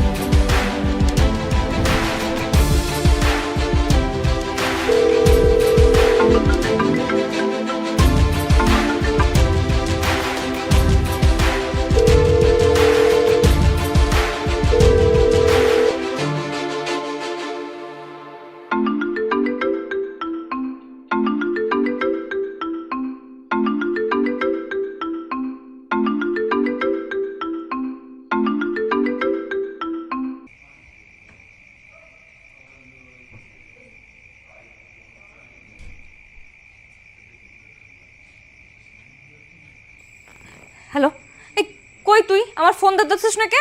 Hello, এই কই তুই? আমার ফোন ধরতেছিস না কে?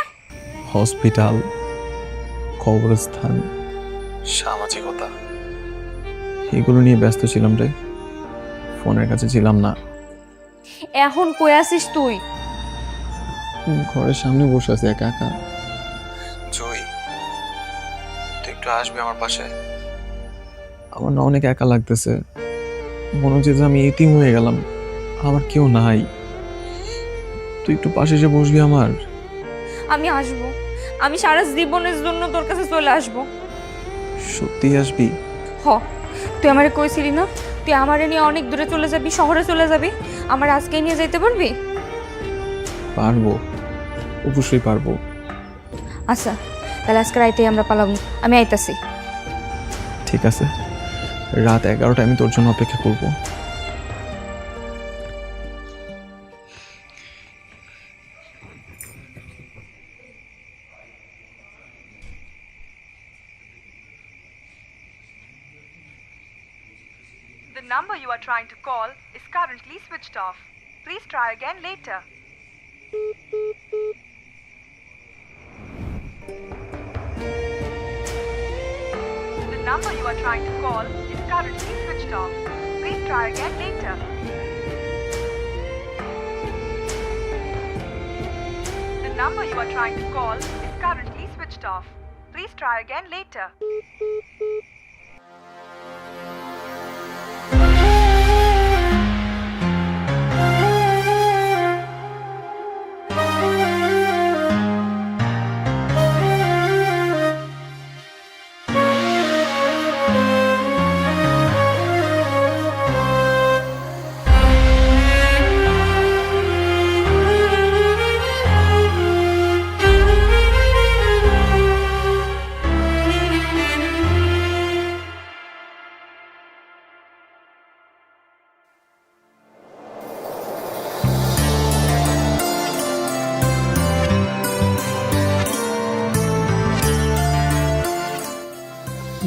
হসপিটাল, কবরস্থান, সামাজিকতা এগুলো নিয়ে ব্যস্ত ছিলাম রে, ফোনের কাছে ছিলাম না। এখন কই আসিস তুই? ঘরের সামনে বসে আছি একা একা। জয়, তুই একটু আসবি আমার পাশে? আমার না অনেক একা লাগতেছে, মনে হচ্ছে যে আমি এতিম হয়ে গেলাম, আমার কেউ নাই। তুই একটু পাশে এসে বসবি আমার? আমি আসবো, আমি সারা জীবনের জন্য তোর কাছে চলে আসবো। সত্যি আসবি? হ, তুই আমারে কইছিলি না তুই আমারে নিয়ে অনেক দূরে চলে যাবি, শহরে চলে যাবি, আমার আজকেই নিয়ে যাইতে পারবি? পারবো, অবশ্যই পারবো। আচ্ছা, তাহলে আজকে রাইতেই আমরা পালাবো, আমি আইতাছি। ঠিক আছে, রাত 11টায় আমি তোর জন্য অপেক্ষা করব। The number you are trying to call is currently switched off. Please try again later. The number you are trying to call is currently switched off. Please try again later. The number you are trying to call is currently switched off. Please try again later.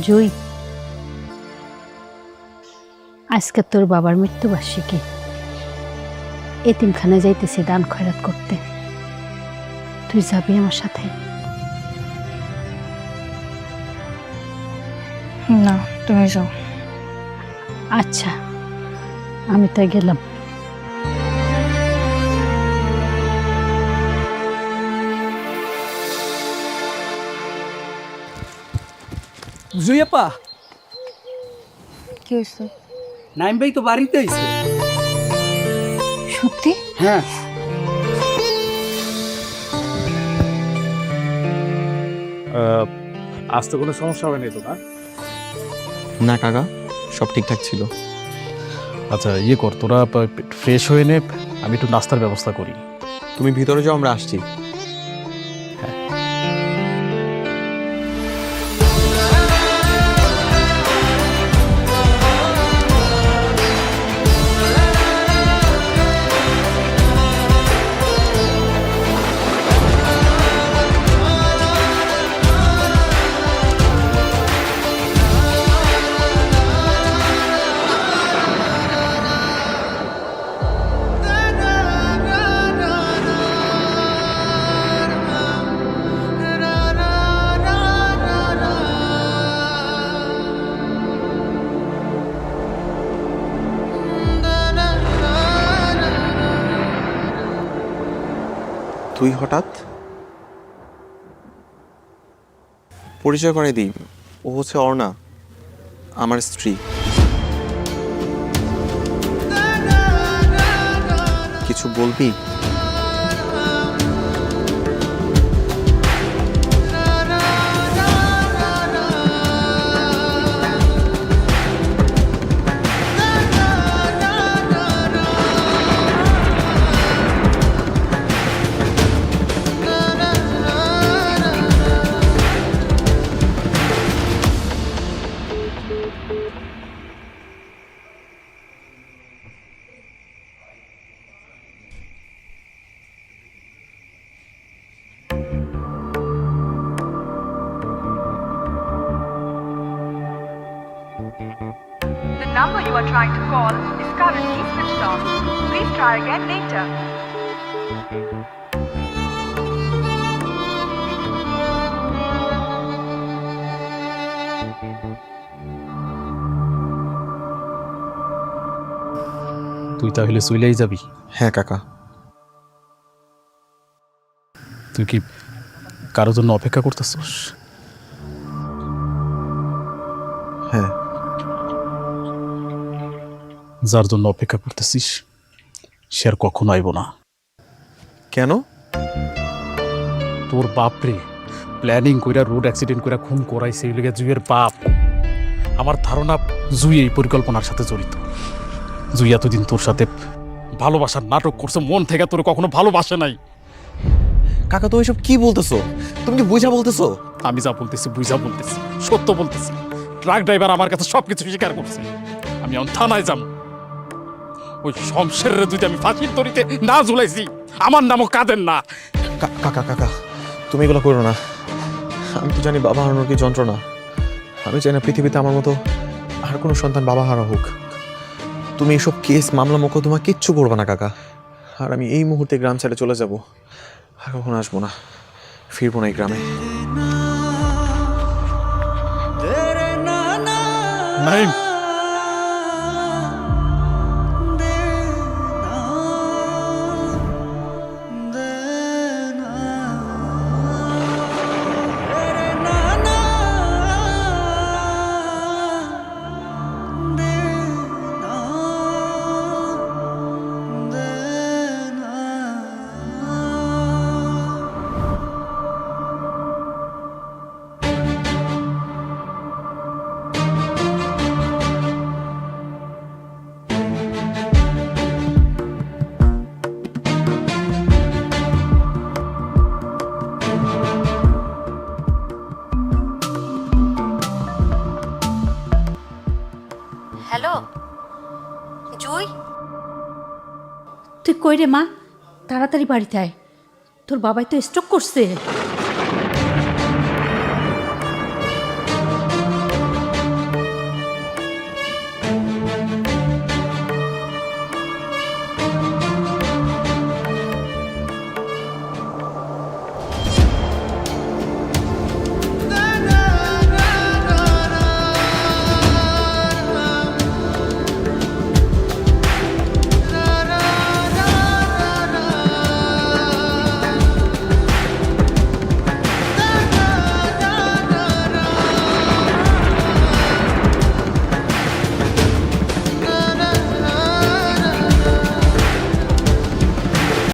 জয়, আজকে তোর বাবার মৃত্যুবার্ষিকী, এতিমখানায় যাইতেছি দান খয়রাত করতে, তুই যাবি আমার সাথে? না, তুমি যাও। আচ্ছা, আমি তাই গেলাম। জুইয়াপা, কি হয়েছে? নাইম ভাই তো বাড়িতে আইছে। সত্যি? হ্যাঁ। আজ তো কোনো সমস্যা হয়নি তো না? না কাকা, সব ঠিকঠাক ছিল। আচ্ছা, ইয়ে কর, তোরা ফ্রেশ হয়ে নে, আমি একটু নাস্তার ব্যবস্থা করি। তুমি ভিতরে যাও, আমরা আসছি। তুই হঠাৎ? পরিচয় করে দিই, ও হচ্ছে অর্ণা, আমার স্ত্রী। কিছু বলবি? The number you are trying to call is currently switched off. Please try again later. তুই তাহলে চলেই যাবি? হ্যাঁ কাকা। তুই কি কারোর জন্য অপেক্ষা করতেছস? হ্যাঁ। যার জন্য অপেক্ষা করতেছিস সে আর কখনো আইব না। কেন? তোর বাপরে প্ল্যানিং কইরা রোড অ্যাক্সিডেন্ট কইরা খুন করাইছে এই লেগে জুইয়ের বাপ। আমার ধারণা জুই এই পরিকল্পনার সাথে জড়িত। জুই এতদিন তোর সাথে ভালোবাসার নাটক করছে, মন থেকে তোর কখনো ভালোবাসে নাই। কাকা তুমি এসব কি বলতেছো? তুমি কি বুঝা বলতেছো? আমি যা বলতেছি বুঝা বলতেছি, সত্য বলতেছি। ট্রাক ড্রাইভার আমার কাছে সবকিছু স্বীকার করছে। আমি এখন থানায় যাব। ওই শমশেরের যদি আমি ফাঁসির দড়িতে না ঝুলাইছি, আমার নামও কাঁদেন না। কাকা কাকা তুমি এগুলো করো না। আমি তো জানি বাবা হারানোর কি যন্ত্রণা। আমি চাই না পৃথিবীতে আমার মতো আর কোনো সন্তান বাবা হারা হোক। তুমি এসব কেস মামলা মোকদ্দমা কিচ্ছু করবে না কাকা। আর আমি এই মুহূর্তে গ্রাম ছেড়ে চলে যাব। আর কখনো আসবো না, ফিরবো না এই গ্রামে। নাইম, হ্যালো জুই, তুই কই রে মা? তাড়াতাড়ি বাড়িতে আয়, তোর বাবাই তো স্ট্রোক করছে।